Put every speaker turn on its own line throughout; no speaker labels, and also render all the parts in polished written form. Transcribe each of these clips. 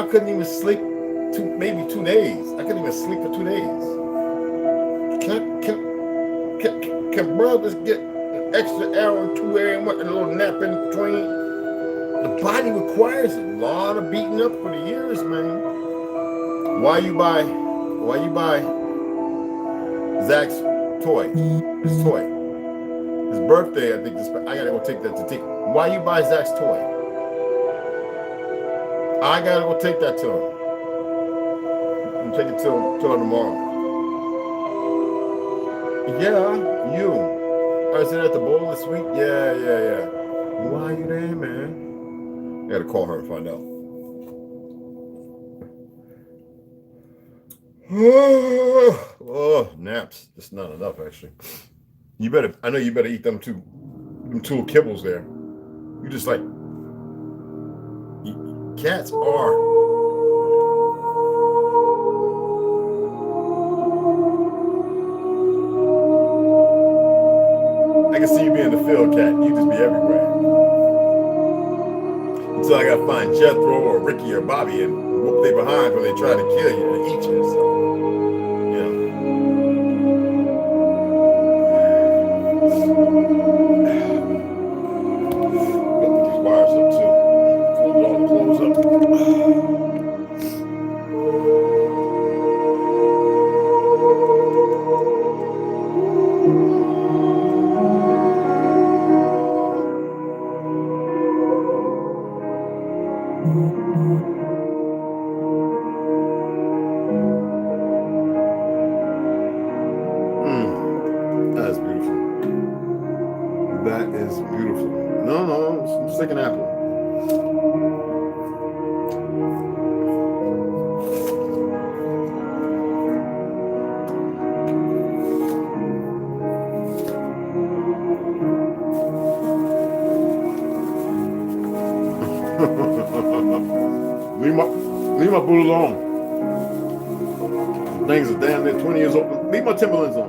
I couldn't even sleep maybe 2 days. I couldn't even sleep for 2 days. Can brothers get an extra hour or 2 a.m. and a little nap in between? The body requires a lot of beating up for the years, man. Why you buy Zach's toy? His toy. His birthday, I think I gotta go take that to take. Why you buy Zach's toy? I gotta go take that to him. I'm take it till tomorrow. Yeah, you. I was at the bowl this week. Yeah. Why are you there, man? I gotta call her and find out. Oh, naps. That's not enough, actually. I know you better eat them two kibbles there. You just like, cats are. I can see you being the field cat. You just be everywhere. Until I gotta find Jethro or Ricky or Bobby and whoop they behind when they try to kill you and eat you. So, yeah. Put these wires up too. Close all the clothes up. That is beautiful. That is beautiful. No, it's like an apple. leave my boot alone. Things are damn near 20 years old. Leave my Timberlands on.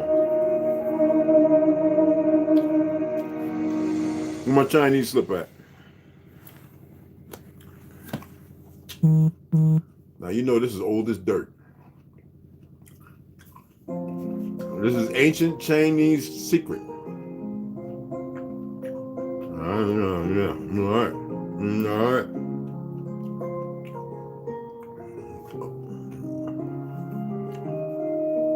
Where my Chinese slip at? Now you know this is old as dirt. This is ancient Chinese secret. Yeah. All right.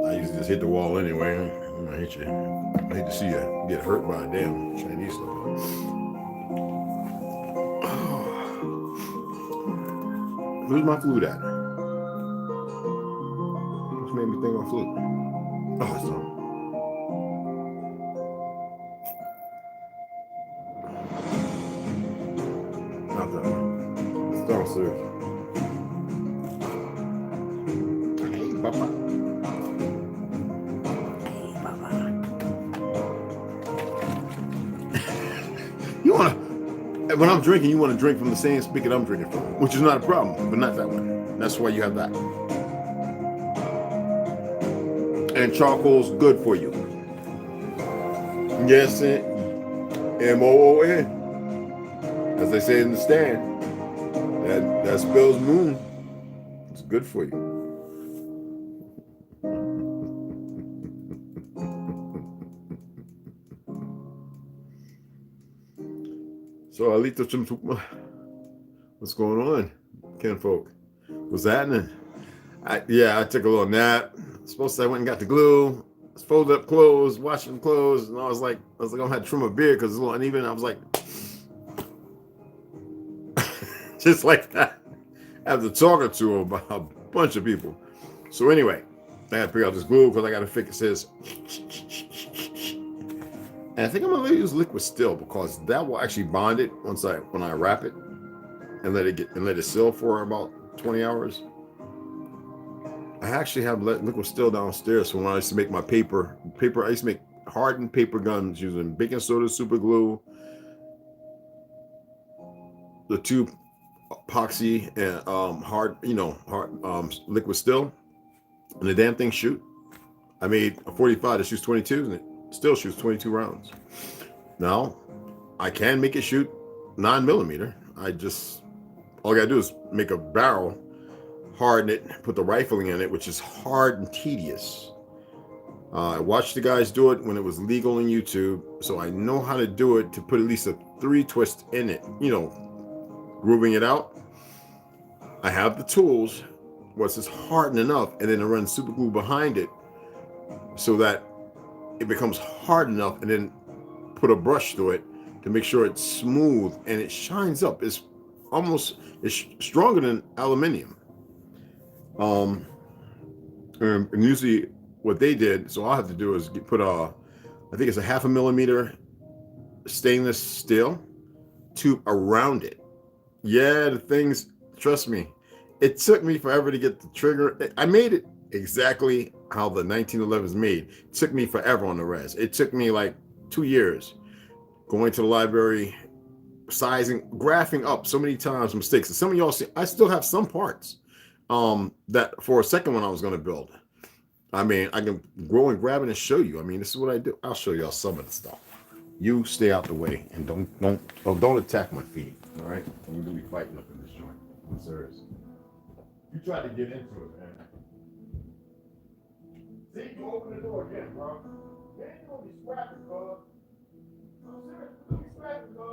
I usually just hit the wall anyway. I hate you. I hate to see you get hurt by a damn Chinese stuff. Where's my flute at? What's made me think of flute? Oh, it's on. Not that one. It's downstairs. Hey, Papa. You wanna, when I'm drinking, you want to drink from the same spigot I'm drinking from, which is not a problem, but not that one. That's why you have that. And charcoal's good for you. Yes, M-O-O-N. As they say in the stand, that spells moon. It's good for you. So Alito Chimtukma, what's going on, kinfolk? What's happening? I took a little nap. Supposed to, I went and got the glue, folded up clothes, washing clothes, and I was like, I'm gonna have to trim a beard because it's a little uneven. I was like, just like that, after talking to about a bunch of people. So anyway, I had to pick out this glue because I got to fix it. Says, and I think I'm gonna use liquid still because that will actually bond it when I wrap it and let it seal for about 20 hours. I actually have liquid still downstairs. So when I used to make my paper, I used to make hardened paper guns using baking soda, super glue, the two epoxy and hard liquid still, and the damn thing shoot. I made a 45 that shoots 22 and it still shoots 22 rounds. Now I can make it shoot 9mm. All I gotta do is make a barrel, harden it, put the rifling in it, which is hard and tedious. I watched the guys do it when it was legal on YouTube, so I know how to do it to put at least a 3 twist in it, grooving it out. I have the tools once it's hardened enough, and then I run super glue behind it so that it becomes hard enough, and then put a brush through it to make sure it's smooth and it shines up. It's stronger than aluminium. And usually what they did, so all I have to do is put I think it's a 0.5 millimeter stainless steel tube around it. Yeah, the things, trust me, it took me forever to get the trigger. I made it exactly how the 1911 is made. It took me forever on the res. It took me like 2 years going to the library, sizing, graphing up so many times mistakes. And some of y'all see, I still have some parts that for a second one I was going to build. I mean, I can go and grab it and show you. I mean, this is what I do. I'll show y'all some of the stuff. You stay out the way and don't attack my feet. All right, we're gonna be fighting up in this joint. I'm serious. You tried to get into it, man. See, you open the door again, bro. Man, you gonna be scrapping, bro. I'm serious. You gonna be scrapping, bro.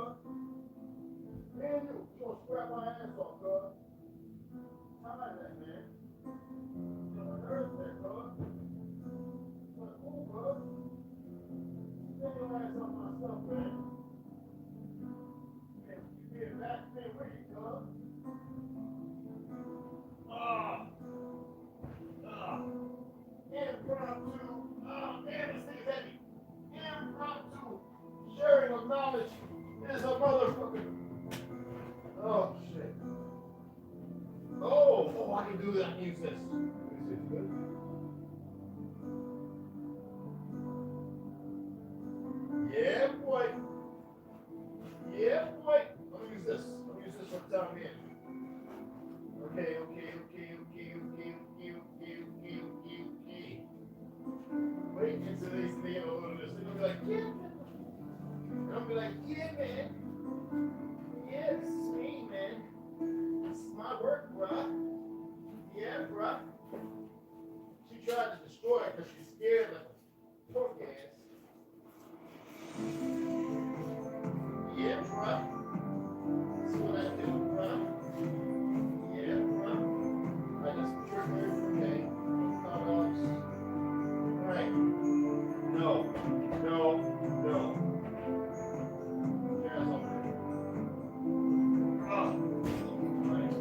Man, you gonna scrap my ass off, bro. How about that, man? You know, nerves there, bro. What's cool, bro? Get your ass off my stuff, man. You get back, man, where you go? Impromptu. Man, this thing is heavy. Impromptu sharing of knowledge is a motherfucker. Oh, shit. Oh, I can do that. I can use this. Is it good? Yeah, boy. Yeah, boy. Let me use this. Let me use this for the time being. Okay. Wait until they see a little bit. They're gonna be like, yeah. And I'm gonna be like, yeah, man. Yeah, this is me, man. This is my work, bruh. Yeah, bruh. She tried to destroy it because she's scared like a pork ass. Yeah, bruh. That's what I do, bruh. Yeah, bruh. I got some triggers, okay. Right. No. There's something. Right.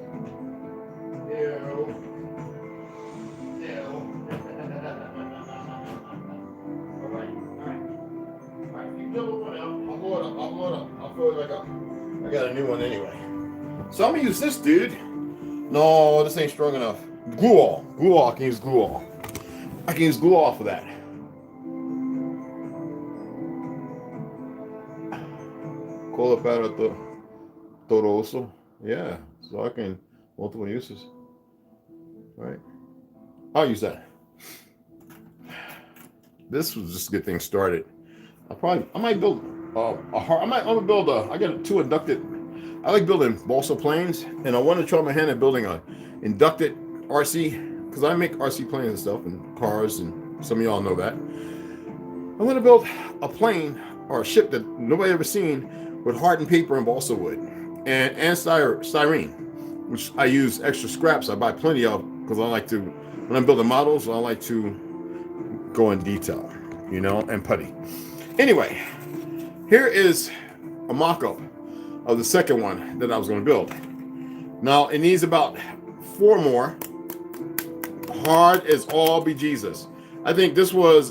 No. Alright, keep double one out. I'll blow it up. I'll fill it back up. I got a new one anyway. So I'm gonna use this, dude. No, this ain't strong enough. Glue all. I can use glue all. I can use glue all for that. Cola para todo uso. Yeah, so I can multiple uses. All right, I'll use that. This was just to get things started. I might build I'm gonna build I got two inducted. I like building balsa planes, and I want to try my hand at building a inducted RC, because I make RC planes and stuff and cars, and some of y'all know that. I want to build a plane or a ship that nobody ever seen with hardened paper and balsa wood and styrene, which I use extra scraps. I buy plenty of because I like to, when I'm building models, I like to go in detail, you know, and putty. Anyway, here is a mock-up of the second one that I was going to build. Now it needs about 4 more. Hard as all be Jesus. I think this was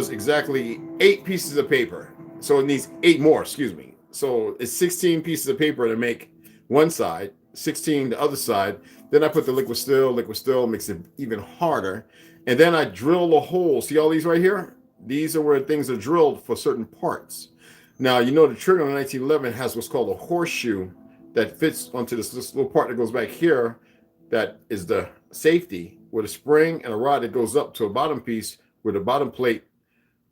exactly 8 pieces of paper. So it needs 8 more, excuse me. So it's 16 pieces of paper to make one side, 16 the other side. Then I put the liquid steel makes it even harder. And then I drill a hole. See all these right here? These are where things are drilled for certain parts. Now, you know the trigger on the 1911 has what's called a horseshoe that fits onto this little part that goes back here. That is the safety with a spring and a rod that goes up to a bottom piece with a bottom plate.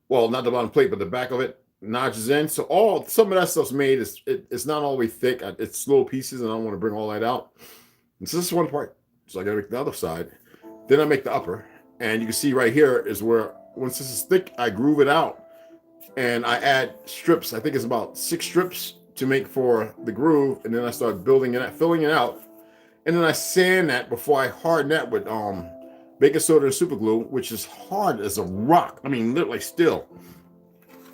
Well, not the bottom plate, but the back of it notches in. So some of that stuff's made. It's not all the way thick. It's little pieces, and I don't want to bring all that out. And so this is one part. So I got to make the other side. Then I make the upper. And you can see right here is where, once this is thick, I groove it out. And I add strips. I think it's about 6 strips to make for the groove. And then I start building it, filling it out. And then I sand that before I harden that with baking soda and super glue, which is hard as a rock. I mean, literally still.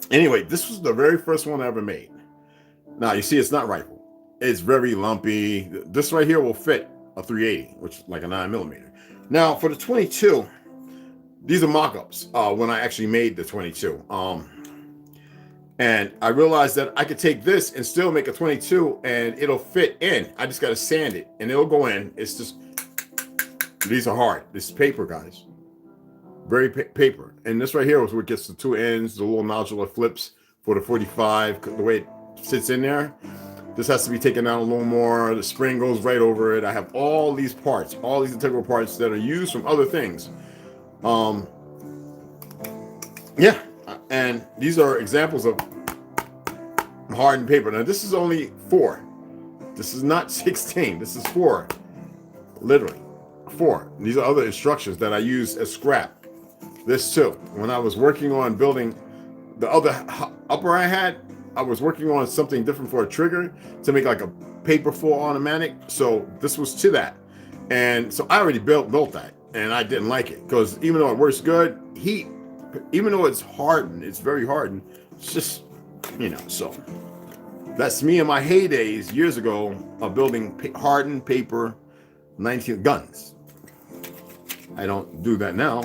Anyway, this was the very first one I ever made. Now, you see, it's not rifle. It's very lumpy. This right here will fit a 380, which is like a 9mm. Now, for the 22, these are mock-ups when I actually made the 22. And I realized that I could take this and still make a 22 and it'll fit in. I just got to sand it and it'll go in. It's just, these are hard. This is paper, guys. Very paper. And this right here is what gets the 2 ends, the little nodular flips for the 45, the way it sits in there. This has to be taken out a little more. The spring goes right over it. I have all these parts, all these integral parts that are used from other things. Yeah, and these are examples of hardened paper. Now this is only 4. This is not 16. This is 4. Literally 4. These are other instructions that I use as scrap. This too. When I was working on building the other upper I had, I was working on something different for a trigger to make like a paper full automatic. So this was to that. And so I already built that, and I didn't like it because even though it works good, heat, even though it's hardened, it's very hardened. It's just, you know, so that's me in my heydays years ago of building hardened paper 19 guns. I don't do that now.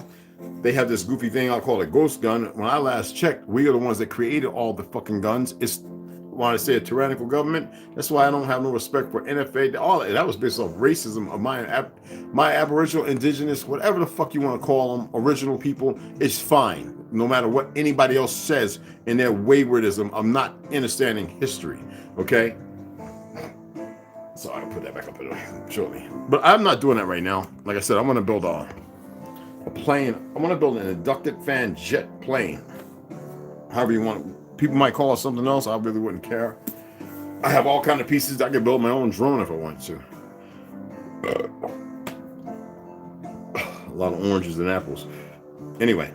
They have this goofy thing I call a ghost gun. When I last checked, we are the ones that created all the fucking guns. It's when I say a tyrannical government. That's why I don't have no respect for NFA. All that was based off racism of my Aboriginal, Indigenous, whatever the fuck you want to call them, original people. It's fine, no matter what anybody else says in their waywardism of not understanding history. Okay. So I'll put that back up shortly. But I'm not doing that right now. Like I said, I'm going to build a plane. I'm going to build an inducted fan jet plane. However you want. People might call it something else. I really wouldn't care. I have all kind of pieces. I could build my own drone if I wanted to. A lot of oranges and apples. Anyway.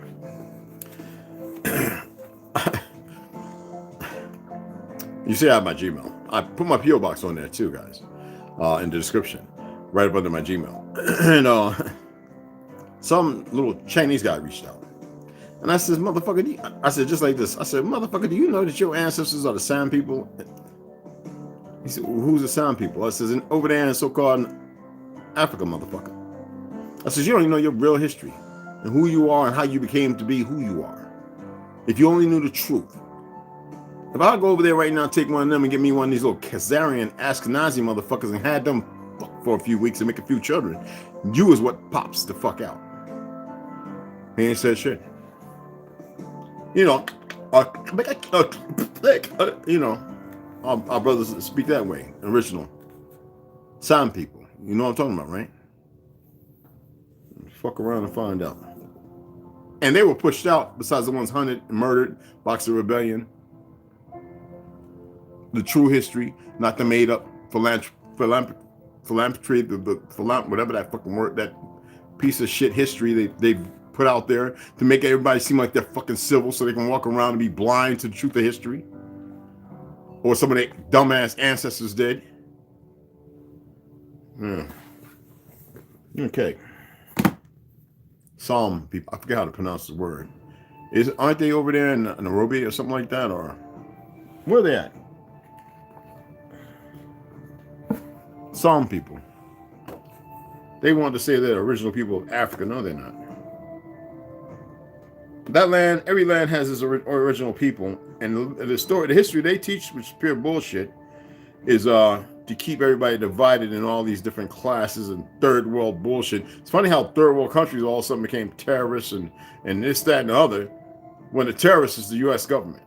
You see I have my Gmail. I put my P.O. box on there too, guys. In the description. Right up under my Gmail. And some little Chinese guy reached out. And I said, motherfucker, I said, just like this. I said, motherfucker, do you know that your ancestors are the San people? He said, well, who's the San people? I said, over there in so-called Africa, motherfucker. I said, you don't even know your real history and who you are and how you became to be who you are. If you only knew the truth. If I go over there right now, take one of them and get me one of these little Khazarian Ashkenazi motherfuckers and had them for a few weeks and make a few children, you is what pops the fuck out. He ain't said shit. You know, you know, our brothers speak that way, original. San people. You know what I'm talking about, right? Fuck around and find out. And they were pushed out, besides the ones hunted and murdered, Boxer Rebellion. The true history, not the made up philanthropy, whatever that fucking word, that piece of shit history they put out there to make everybody seem like they're fucking civil so they can walk around and be blind to the truth of history. Or some of their dumbass ancestors did. Okay. Psalm people, I forget how to pronounce the word. Aren't they over there in Nairobi or something like that? Or where are they at? Psalm people. They want to say they're original people of Africa. No, they're not. That land, every land has its original people, and the story, the history they teach, which is pure bullshit, is to keep everybody divided in all these different classes and third world bullshit. It's funny how third world countries all of a sudden became terrorists and this, that, and the other, when the terrorist is the U.S. government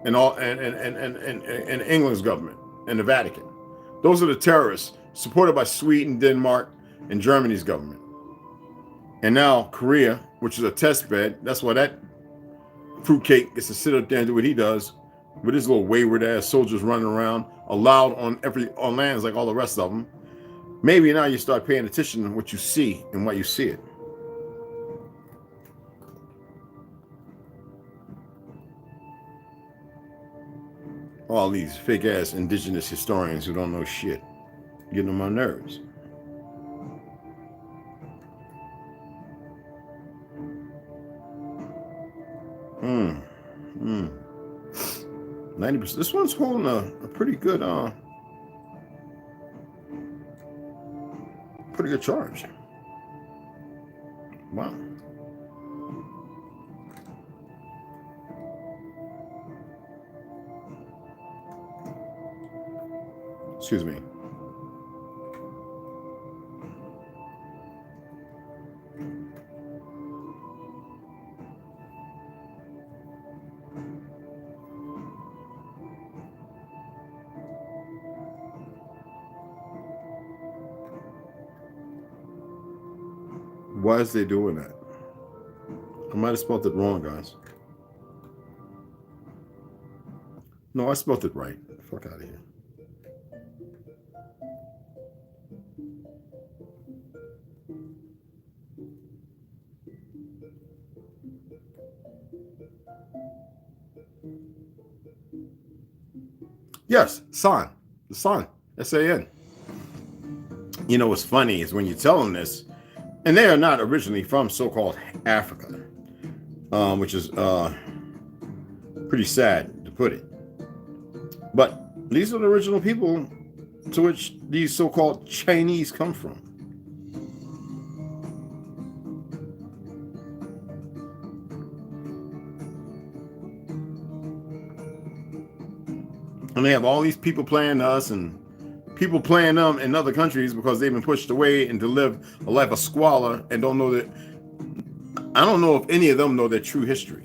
and all and England's government and the Vatican. Those are the terrorists supported by Sweden, Denmark, and Germany's government. And now Korea, which is a test bed, that's why that fruitcake gets to sit up there and do what he does with his little wayward ass soldiers running around, allowed on lands like all the rest of them. Maybe now you start paying attention to what you see and why you see it. All these fake ass indigenous historians who don't know shit, getting on my nerves. 90%. This one's holding a pretty good charge. Wow. Excuse me. Why is they doing that? I might have spelled it wrong, guys. No, I spelled it right. Fuck out of here. Yes, San. The San. S-A-N. You know what's funny is when you tell them this, and they are not originally from so-called Africa, which is pretty sad to put it. But these are the original people to which these so-called Chinese come from. And they have all these people playing us and people playing them in other countries because they've been pushed away and to live a life of squalor and don't know that. I don't know if any of them know their true history.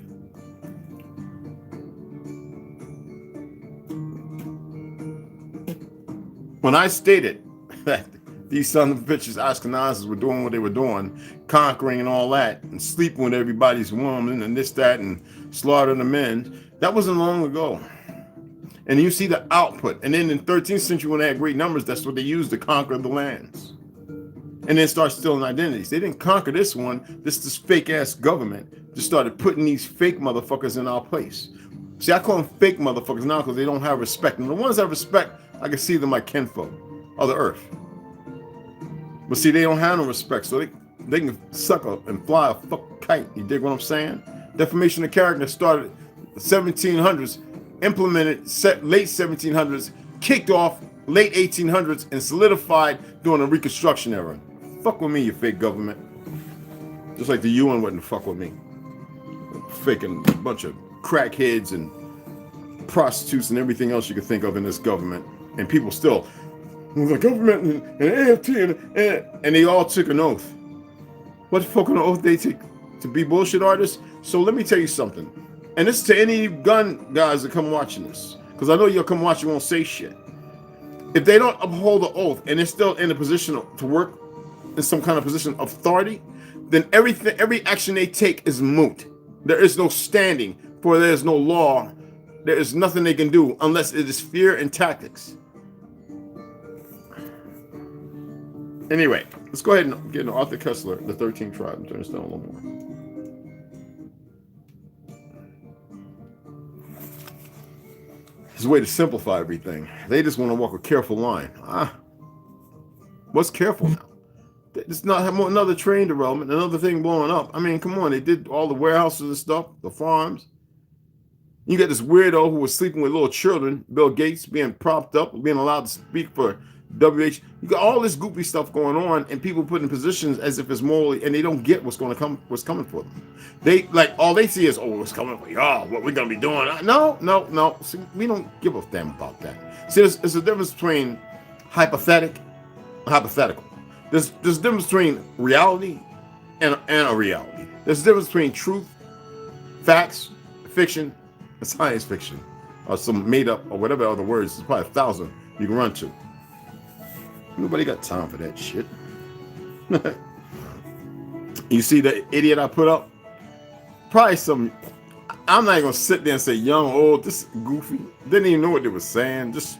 When I stated that these son of bitches Ashkenazis were doing what they were doing, conquering and all that, and sleeping with everybody's woman and this, that, and slaughtering the men, that wasn't long ago. And you see the output. And then in 13th century, when they had great numbers, that's what they used to conquer the lands. And then start stealing identities. They didn't conquer this one. This fake-ass government just started putting these fake motherfuckers in our place. See, I call them fake motherfuckers now because they don't have respect. And the ones that have respect, I can see them like kinfolk of the earth. But see, they don't have no respect. So they can suck up and fly a fuck kite. You dig what I'm saying? Defamation of character started in the 1700s. Implemented late 1700s, kicked off late 1800s, and solidified during the Reconstruction era. Fuck with me, you fake government. Just like the UN wouldn't fuck with me. Faking a bunch of crackheads and prostitutes and everything else you can think of in this government. And people still, the government and AFT, and they all took an oath. What fucking oath they take? To be bullshit artists? So let me tell you something. And this is to any gun guys that come watching this, because I know you'll come watch, you won't say shit. If they don't uphold the oath and they're still in a position to work in some kind of position of authority, then every action they take is moot. There is no standing, for there is no law. There is nothing they can do unless it is fear and tactics. Anyway, let's go ahead and get into Arthur Kessler, the 13th tribe, and turn this down a little more. It's a way to simplify everything. They just want to walk a careful line. What's careful now? It's not another train derailment, another thing blowing up. I mean, come on. They did all the warehouses and stuff, the farms. You got this weirdo who was sleeping with little children, Bill Gates, being propped up, being allowed to speak for WH. You got all this goopy stuff going on, and people put in positions as if it's morally, and they don't get what's coming for them. They like all they see is, oh, it's coming for y'all. What we're gonna be doing? No. See, we don't give a damn about that. See, there's a difference between hypothetical. There's a difference between reality and a reality. There's a difference between truth, facts, fiction, and science fiction, or some made up or whatever other words. There's probably 1,000 you can run to. Nobody got time for that shit. You see the idiot I put up? Probably some, I'm not gonna sit there and say young, old, this goofy. Didn't even know what they were saying. Just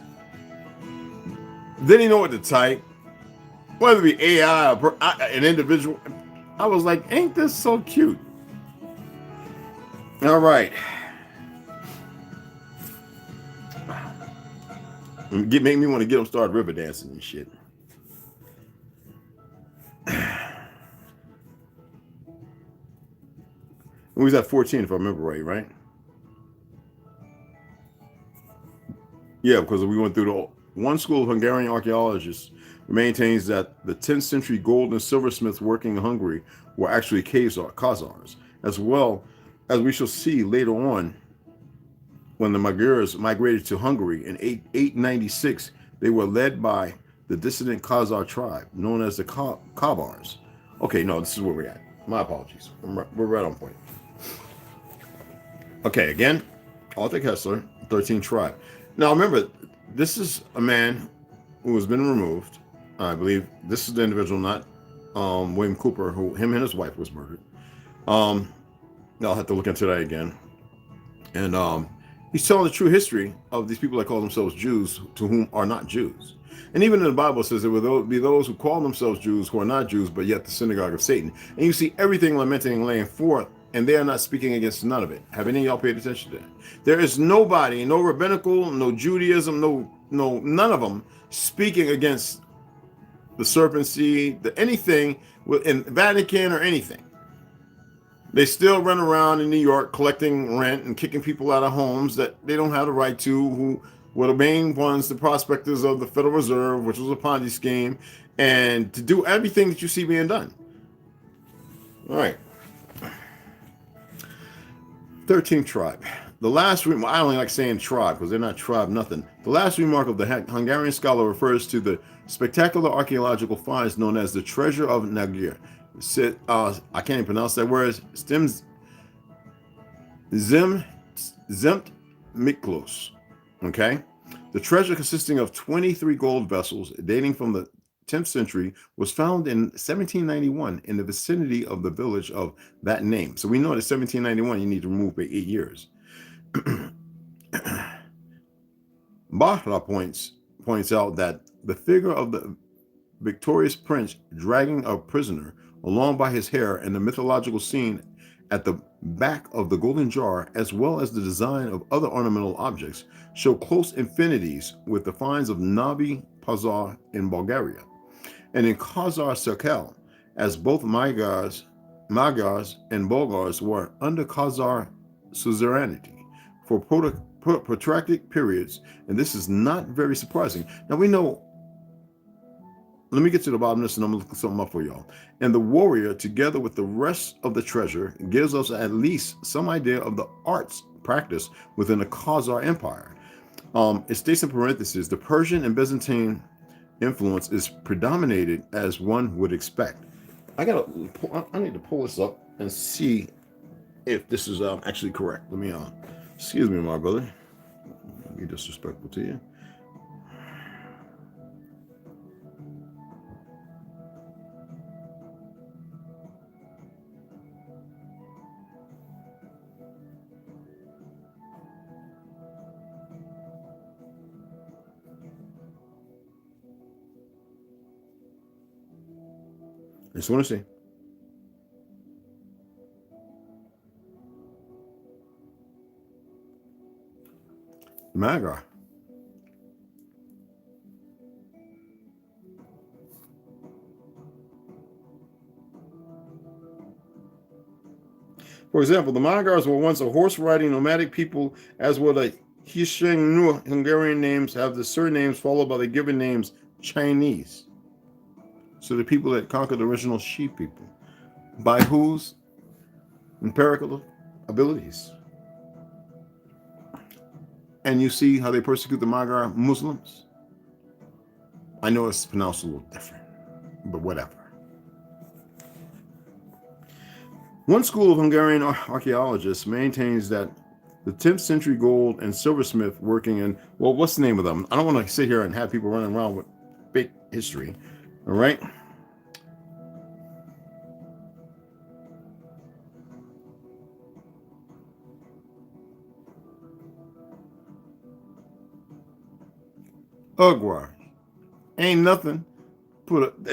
didn't even know what to type. Whether it be AI or an individual. I was like, ain't this so cute? All right. Make me want to get them started river dancing and shit. We was at 14, if I remember right? Yeah, because we went through one school of Hungarian archaeologists maintains that the 10th century gold and silversmiths working in Hungary were actually Khazars, as well as we shall see later on when the Magyars migrated to Hungary in 896. They were led by the dissident Khazar tribe known as the Khazars. Okay, no, this is where we're at. My apologies. We're right on point. Okay, again, Arthur Kessler, 13th tribe. Now remember, this is a man who has been removed. I believe this is the individual, not William Cooper, who him and his wife was murdered. Um, I'll have to look into that again. And he's telling the true history of these people that call themselves Jews, to whom are not Jews. And even in the Bible, it says there will be those who call themselves Jews who are not Jews, but yet the synagogue of Satan. And you see everything lamenting and laying forth, and they are not speaking against none of it. Have any of y'all paid attention to that? There is nobody, no rabbinical, no Judaism, none of them speaking against the serpent seed, anything in Vatican or anything. They still run around in New York collecting rent and kicking people out of homes that they don't have the right to, who were the main ones, the prospectors of the Federal Reserve, which was a Ponzi scheme, and to do everything that you see being done. All right. 13th tribe. The last, I only like saying tribe because they're not tribe nothing. The last remark of the Hungarian scholar refers to the spectacular archaeological finds known as the Treasure of Nagir. I can't even pronounce that word. Zimt Miklos. Okay? The treasure, consisting of 23 gold vessels dating from the 10th century, was found in 1791 in the vicinity of the village of that name. So we know that 1791 you need to remove by 8 years. Bahra points out that the figure of the victorious prince dragging a prisoner along by his hair and the mythological scene at the back of the golden jar, as well as the design of other ornamental objects, show close affinities with the finds of Novi Pazar in Bulgaria and in Khazar Cirkel, as both Magyars and Bulgars were under Khazar suzerainty for protracted periods, and this is not very surprising. Now we know. Let me get to the bottom of this and I'm going to look something up for y'all. And the warrior, together with the rest of the treasure, gives us at least some idea of the arts practiced within the Khazar Empire. It states in parentheses, the Persian and Byzantine influence is predominated as one would expect. I need to pull this up and see if this is actually correct. Let me, excuse me, my brother. Be disrespectful to you. I just want to see. Magyar. For example, the Magyars were once a horse-riding nomadic people, as were the Hisengnu Hungarian names have the surnames followed by the given names Chinese. So the people that conquered the original sheep people. By whose empirical abilities? And you see how they persecute the Magyar Muslims? I know it's pronounced a little different, but whatever. One school of Hungarian archaeologists maintains that the 10th century gold and silversmith working in, well, what's the name of them? I don't want to sit here and have people running around with fake history. All right. Ugwa. Ain't nothing.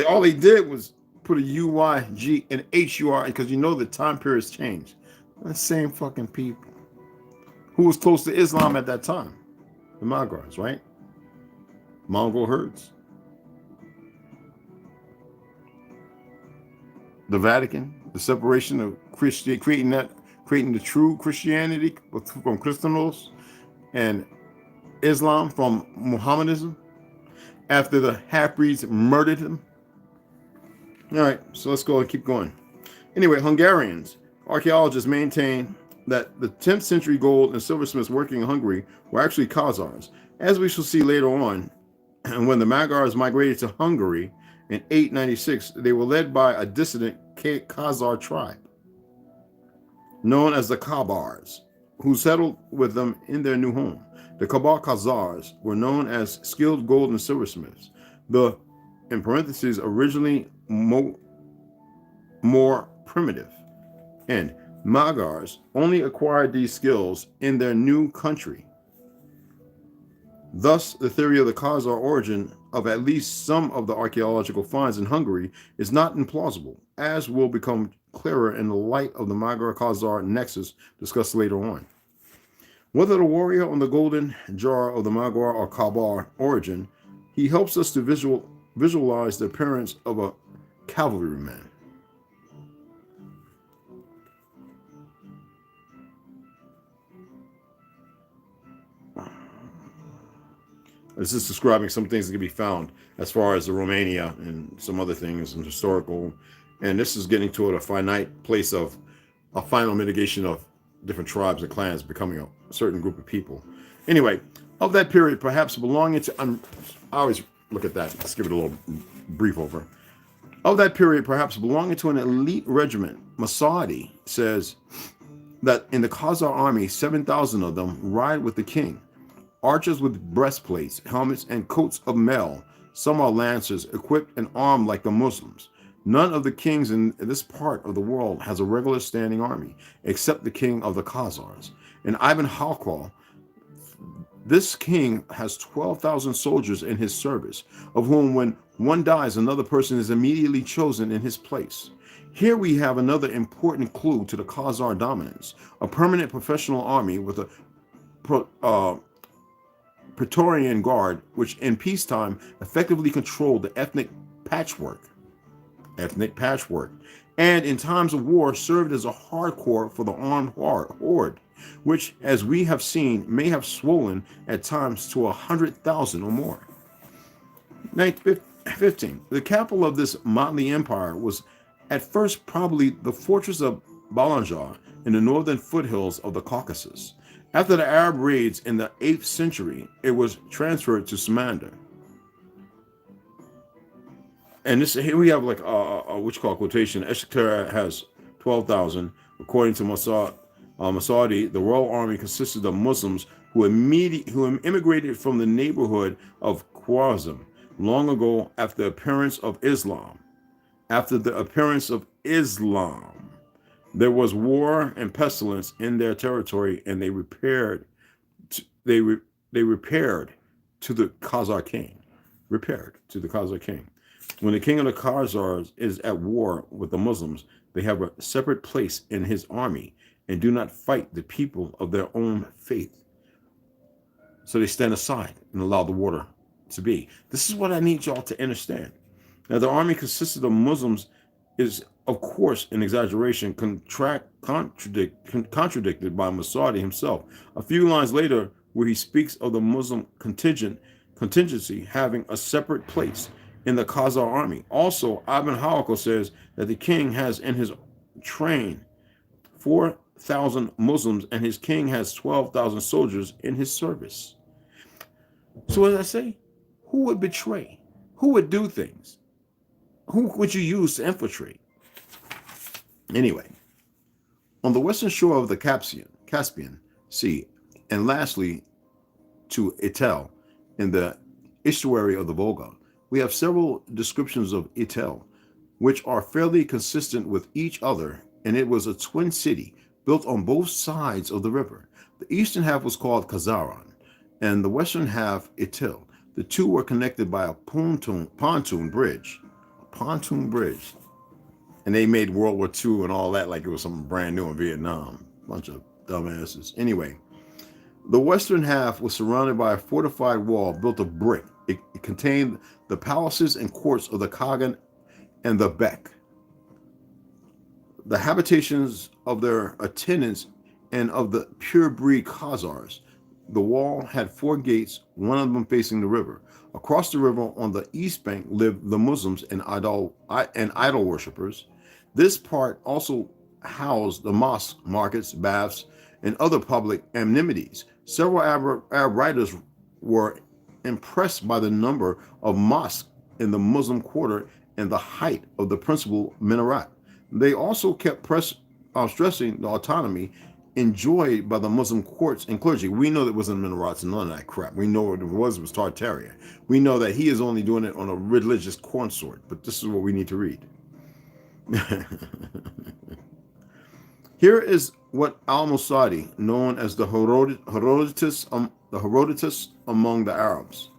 All they did was put a UYG and HUR because you know the time periods changed. The same fucking people. Who was close to Islam at that time? The Magyars, right? Mongol herds. The Vatican, the separation of creating the true Christianity from Christianos and Islam from Mohammedanism after the half-breeds murdered him. All right, so let's go and keep going. Anyway, Hungarians, archaeologists maintain that the 10th century gold and silversmiths working in Hungary were actually Khazars. As we shall see later on, and when the Magyars migrated to Hungary in 896, they were led by a dissident Khazar tribe known as the Kabars, who settled with them in their new home. The Kabar Khazars were known as skilled gold and silversmiths. The, in parentheses, originally more primitive. And Magyars only acquired these skills in their new country. Thus, the theory of the Khazar origin of at least some of the archaeological finds in Hungary is not implausible, as will become clearer in the light of the Magyar-Khazar nexus discussed later on. Whether the warrior on the golden jar of the Magyar or Kabar origin, he helps us to visualize the appearance of a cavalryman. This is describing some things that can be found as far as the Romania and some other things and historical. And this is getting toward a finite place of a final mitigation of different tribes and clans becoming a certain group of people. Anyway, of that period, perhaps belonging to, I always look at that. Let's give it a little brief over. Of that period, perhaps belonging to an elite regiment, Masadi says that in the Khazar army, 7,000 of them ride with the king. Archers with breastplates, helmets, and coats of mail. Some are lancers, equipped and armed like the Muslims. None of the kings in this part of the world has a regular standing army, except the king of the Khazars. And Ivan Halkal, this king has 12,000 soldiers in his service, of whom when one dies, another person is immediately chosen in his place. Here we have another important clue to the Khazar dominance, a permanent professional army with a Praetorian Guard, which in peacetime effectively controlled the ethnic patchwork, and in times of war served as a hardcore for the armed horde, which, as we have seen, may have swollen at times to 100,000 or more. 15. The capital of this motley empire was at first probably the fortress of Balanjar in the northern foothills of the Caucasus. After the Arab raids in the 8th century, it was transferred to Samandar. And this here we have like what you call quotation. Eshkar has 12,000. According to Masadi, the royal army consisted of Muslims who immigrated from the neighborhood of Khwarazm long ago after the appearance of Islam. There was war and pestilence in their territory, and they repaired to the Khazar king. When the king of the Khazars is at war with the Muslims, they have a separate place in his army and do not fight the people of their own faith. So they stand aside and allow the war to be. This is what I need y'all to understand. Now, the army consisted of Muslims is, of course, an exaggeration contradicted by Masadi himself. A few lines later, where he speaks of the Muslim contingency having a separate place in the Khazar army. Also, Ibn Halakal says that the king has in his train 4,000 Muslims and his king has 12,000 soldiers in his service. So as I say, who would betray? Who would do things? Who would you use to infiltrate? Anyway, on the western shore of the Caspian Sea, and lastly to Ital in the estuary of the Volga, we have several descriptions of Ital, which are fairly consistent with each other, and it was a twin city built on both sides of the river. The eastern half was called Kazaran, and the western half Itil. The two were connected by a pontoon bridge. And they made World War II and all that like it was something brand new in Vietnam. Bunch of dumbasses. Anyway, the western half was surrounded by a fortified wall built of brick. It contained the palaces and courts of the Khagan and the Bek, the habitations of their attendants and of the pure-breed Khazars. The wall had 4 gates, one of them facing the river. Across the river on the east bank lived the Muslims and idol worshippers. This part also housed the mosques, markets, baths, and other public amenities. Several Arab writers were impressed by the number of mosques in the Muslim quarter and the height of the principal minaret. They also kept stressing the autonomy enjoyed by the Muslim courts and clergy. We know that it wasn't minarets and none of that crap. We know what it was Tartaria. We know that he is only doing it on a religious consort, but this is what we need to read. Here is what al-Musadi, known as the Herodotus among the Arabs,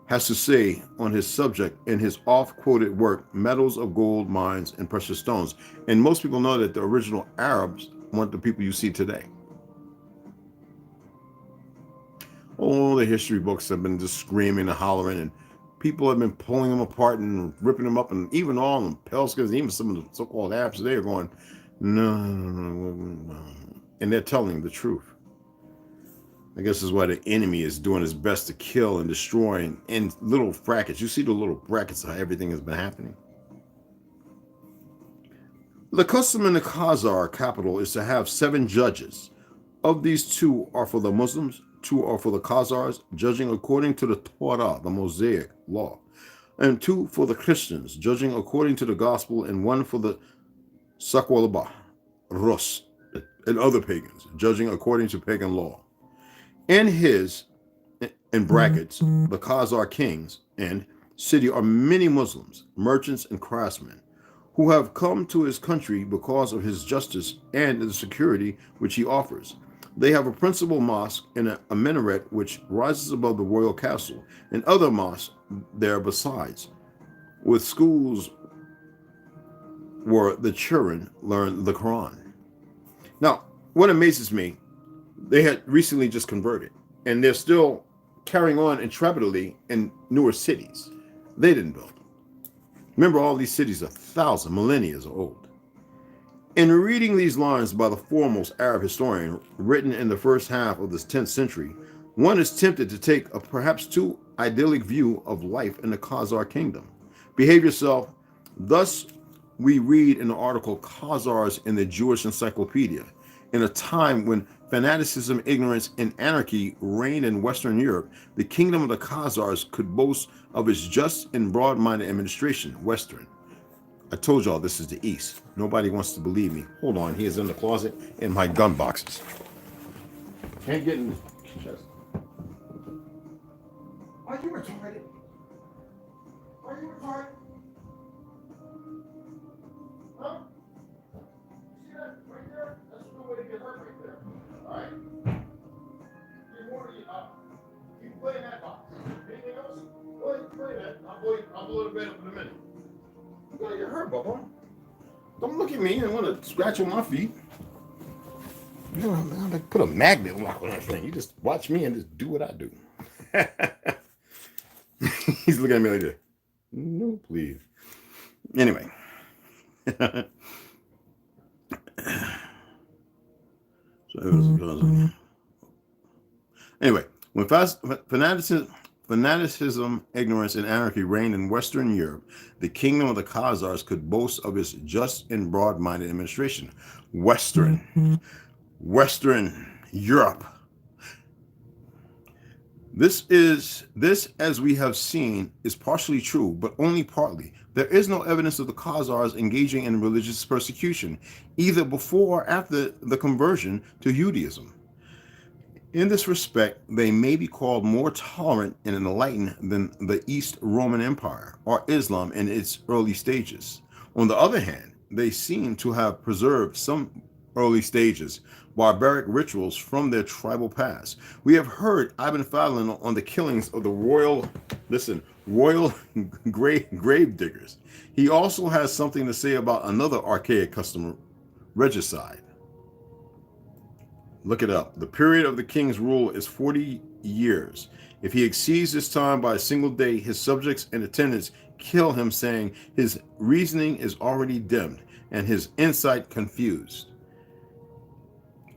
has to say on his subject in his oft-quoted work, Metals of Gold, Mines, and Precious Stones. And most people know that the original Arabs weren't the people you see today. All the history books have been just screaming and hollering, and people have been pulling them apart and ripping them up, and even all of them, pale skins, even some of the so-called Arabs today are going, no, and they're telling the truth. I guess is why the enemy is doing his best to kill and destroy in little brackets. You see the little brackets of how everything has been happening. The custom in the Khazar capital is to have 7 judges. Of these, 2 are for the Muslims, 2 are for the Khazars, judging according to the Torah, the Mosaic law, and 2 for the Christians, judging according to the gospel, and 1 for the Sakwalaba, Rus, and other pagans, judging according to pagan law. In his, in brackets, the Khazar kings and city are many Muslims, merchants and craftsmen, who have come to his country because of his justice and the security which he offers. They have a principal mosque and a minaret which rises above the royal castle, and other mosques there besides, with schools where the children learn the Quran. Now, what amazes me, they had recently just converted, and they're still carrying on intrepidly in newer cities. They didn't build them. Remember, all these cities are thousands, millennia old. In reading these lines by the foremost Arab historian, written in the first half of the 10th century, one is tempted to take a perhaps too idyllic view of life in the Khazar kingdom. Behave yourself. Thus, we read in the article Khazars in the Jewish Encyclopedia, in a time when fanaticism, ignorance, and anarchy reigned in Western Europe, the kingdom of the Khazars could boast of its just and broad-minded administration, Western. I told y'all this is the East. Nobody wants to believe me. Hold on, he is in the closet in my gun boxes. Can't get in the chest. Are you retarded? Are you retarded? Huh? See that right there? That's a good way to get hurt right there. All right? You play in that box. Anything else? Go ahead and play that. I'll blow the bed up in a minute. You gotta get hurt, Bubba. Don't look at me and want to scratch on my feet. You know, I'm like put a magnet on that thing. You just watch me and just do what I do. He's looking at me like this. No, please. Anyway. Anyway, when fanaticism, ignorance, and anarchy reigned in Western Europe, the kingdom of the Khazars could boast of its just and broad-minded administration. Western Europe. This, as we have seen, is partially true, but only partly. There is no evidence of the Khazars engaging in religious persecution, either before or after the conversion to Judaism. In this respect, they may be called more tolerant and enlightened than the East Roman Empire or Islam in its early stages. On the other hand, they seem to have preserved some early stages barbaric rituals from their tribal past. We have heard Ibn Fadlan on the killings of the royal grave diggers. He also has something to say about another archaic custom, regicide. Look it up. The period of the king's rule is 40 years. If he exceeds this time by a single day, his subjects and attendants kill him, saying his reasoning is already dimmed and his insight confused.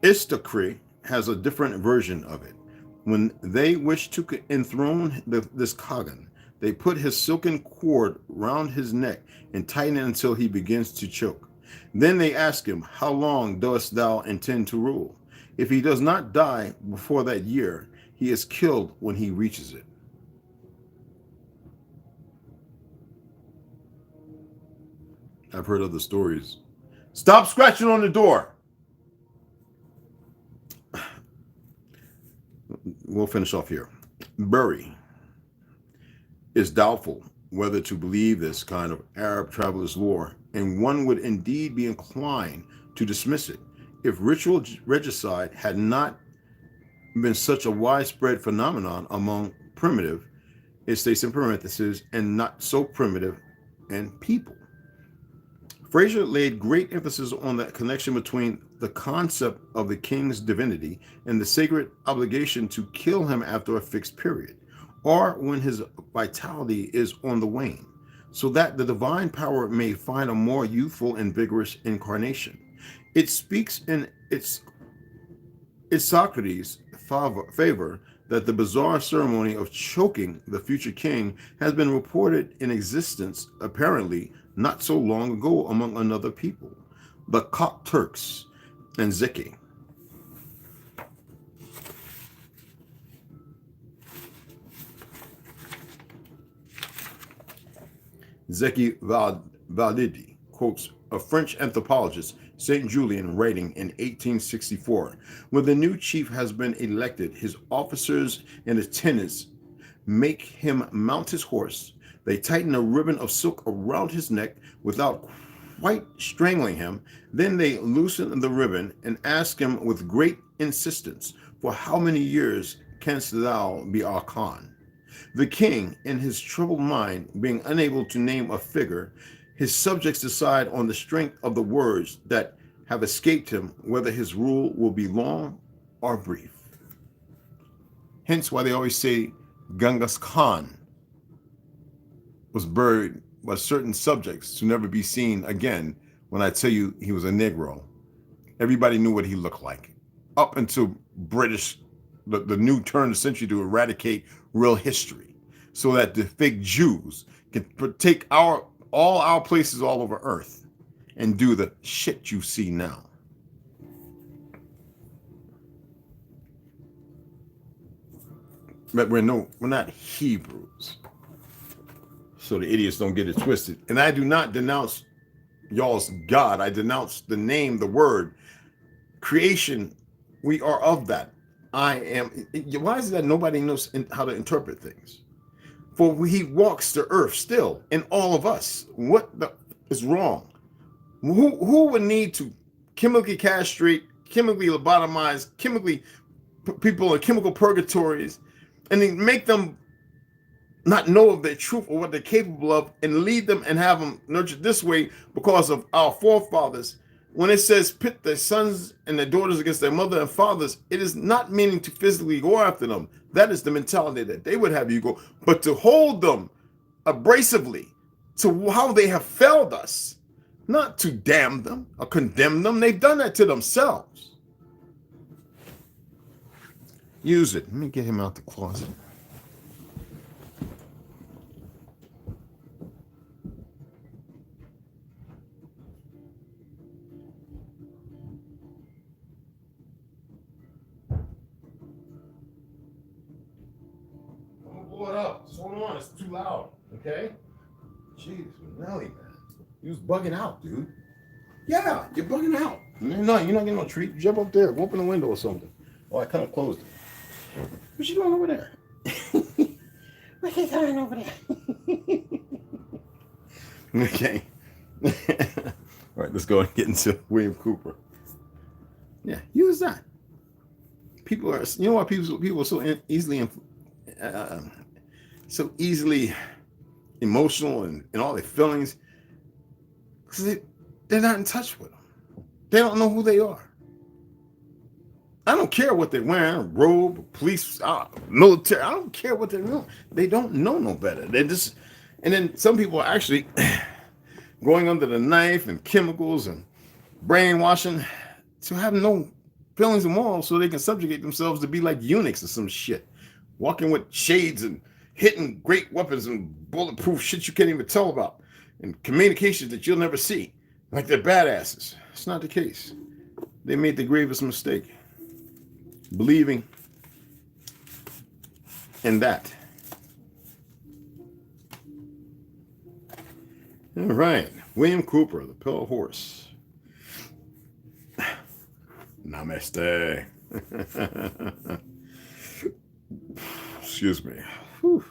Istakri has a different version of it. When they wish to enthrone this Khagan, they put his silken cord round his neck and tighten it until he begins to choke. Then they ask him, "How long dost thou intend to rule?" If he does not die before that year, he is killed when he reaches it. I've heard other stories. Stop scratching on the door. We'll finish off here. Bury is doubtful whether to believe this kind of Arab traveler's lore, and one would indeed be inclined to dismiss it if ritual regicide had not been such a widespread phenomenon among primitive, it states in parentheses, and not so primitive, and people. Fraser laid great emphasis on the connection between the concept of the king's divinity and the sacred obligation to kill him after a fixed period, or when his vitality is on the wane, so that the divine power may find a more youthful and vigorous incarnation. It speaks in its Socrates' favor that the bizarre ceremony of choking the future king has been reported in existence apparently not so long ago among another people, the Coptic Turks and Zeki. Zeki Validi quotes a French anthropologist, Saint Julian, writing in 1864, when the new chief has been elected, his officers and attendants make him mount his horse. They tighten a ribbon of silk around his neck without quite strangling him. Then they loosen the ribbon and ask him with great insistence, "For how many years canst thou be our Khan?" The king, in his troubled mind, being unable to name a figure, his subjects decide on the strength of the words that have escaped him whether his rule will be long or brief. Hence why they always say Genghis Khan was buried by certain subjects to never be seen again. When I tell you he was a Negro, everybody knew what he looked like. Up until British, the new turn of the century, to eradicate real history so that the fake Jews can take all our places all over Earth and do the shit you see now. But we're not Hebrews. So the idiots don't get it twisted. And I do not denounce y'all's God. I denounce the name, the word. Creation, we are of that. I am. Why is it that nobody knows how to interpret things? For he walks the earth still in all of us. What is wrong? Who would need to chemically castrate, chemically lobotomize, chemically put people in chemical purgatories, and then make them not know of their truth or what they're capable of, and lead them and have them nurtured this way because of our forefathers? When it says pit their sons and their daughters against their mother and fathers, it is not meaning to physically go after them. That is the mentality that they would have you go, but to hold them abrasively to how they have failed us, not to damn them or condemn them. They've done that to themselves. Use it. Let me get him out the closet. Blow it up. Just hold on. It's too loud. Okay? Jeez, Nelly, man. You was bugging out, dude. Yeah, you're bugging out. No, you're not getting no treat. Jump up there. Open the window or something. Oh, I kind of closed it. What you doing over there? What you doing over there? Okay. All right, let's go and get into William Cooper. Yeah, use that. People are, you know why people are so easily emotional and all their feelings? Because they're not in touch with them. They don't know who they are. I don't care what they're wearing, robe, police, military. I don't care what they're doing. They don't know no better. They just, and then some people are actually going under the knife and chemicals and brainwashing to have no feelings and morals, so they can subjugate themselves to be like eunuchs or some shit, walking with shades and hitting great weapons and bulletproof shit you can't even tell about, and communications that you'll never see, like they're badasses. It's not the case. They made the gravest mistake, believing in that. All right, William Cooper, The Pale Horse. Namaste. Excuse me. Whew.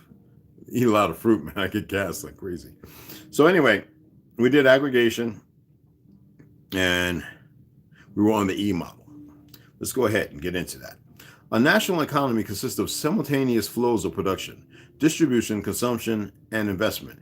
Eat a lot of fruit, man. I get gas like crazy. So anyway, we did aggregation and we were on the E model. Let's go ahead and get into that. A national economy consists of simultaneous flows of production, distribution, consumption, and investment.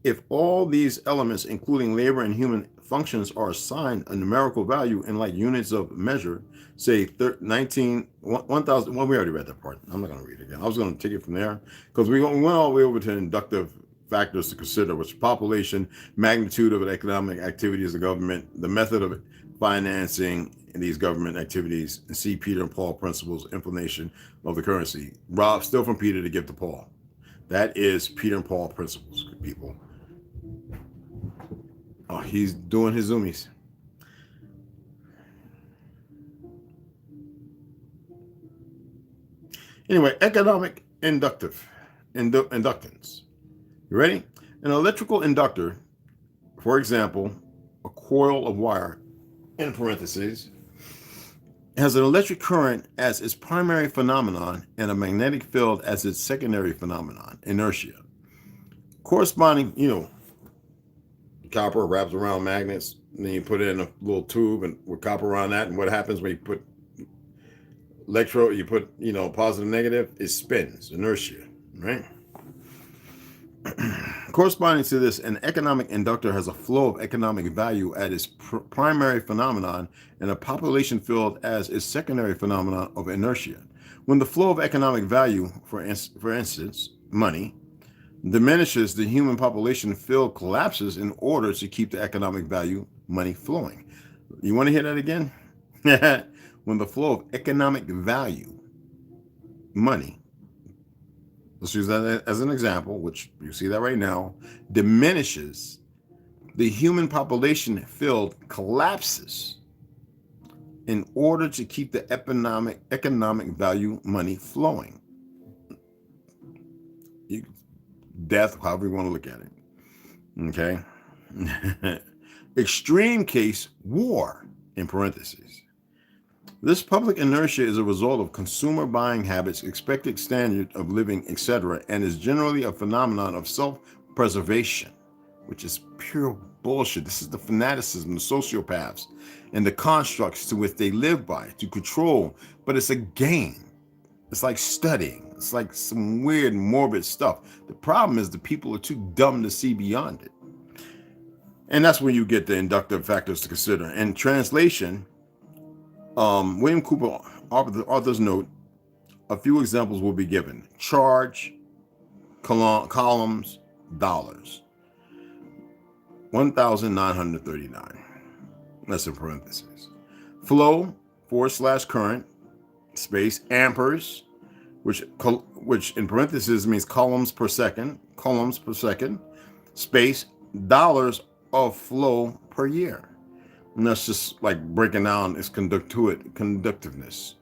If all these elements, including labor and human functions, are assigned a numerical value in like units of measure, say 1000, well, we already read that part. I'm not going to read it again. I was going to take it from there because we went all the way over to inductive factors to consider, which population, magnitude of economic activities of government, the method of financing these government activities, and see Peter and Paul principles, implementation of the currency. Rob, still from Peter to give to Paul. That is Peter and Paul principles, people. Oh, he's doing his zoomies. Anyway, economic inductance. You ready? An electrical inductor, for example, a coil of wire, in parentheses, has an electric current as its primary phenomenon and a magnetic field as its secondary phenomenon, inertia. Corresponding, copper wraps around magnets, and then you put it in a little tube and with copper around that, and what happens when you put electrode, you put, positive, negative, it spins, inertia, right? Corresponding to this, an economic inductor has a flow of economic value at its primary phenomenon and a population field as its secondary phenomenon of inertia. When the flow of economic value, for instance, money, diminishes, the human population field collapses in order to keep the economic value, money, flowing. You want to hear that again? When the flow of economic value, money, let's use that as an example, which you see that right now, diminishes, the human population field collapses in order to keep the economic value, money, flowing. Death, however you want to look at it. Okay. Extreme case, war, in parentheses. This public inertia is a result of consumer buying habits, expected standard of living, etc., and is generally a phenomenon of self-preservation, which is pure bullshit. This is the fanaticism, the sociopaths, and the constructs to which they live by, to control. But it's a game. It's like studying. It's like some weird, morbid stuff. The problem is the people are too dumb to see beyond it. And that's when you get the inductive factors to consider. In translation, William Cooper, author's note, a few examples will be given. Charge, columns, dollars. 1,939. That's in parentheses. Flow, / current, space, amperes, which in parentheses means columns per second, space, dollars of flow per year. And that's just like breaking down its conductiveness.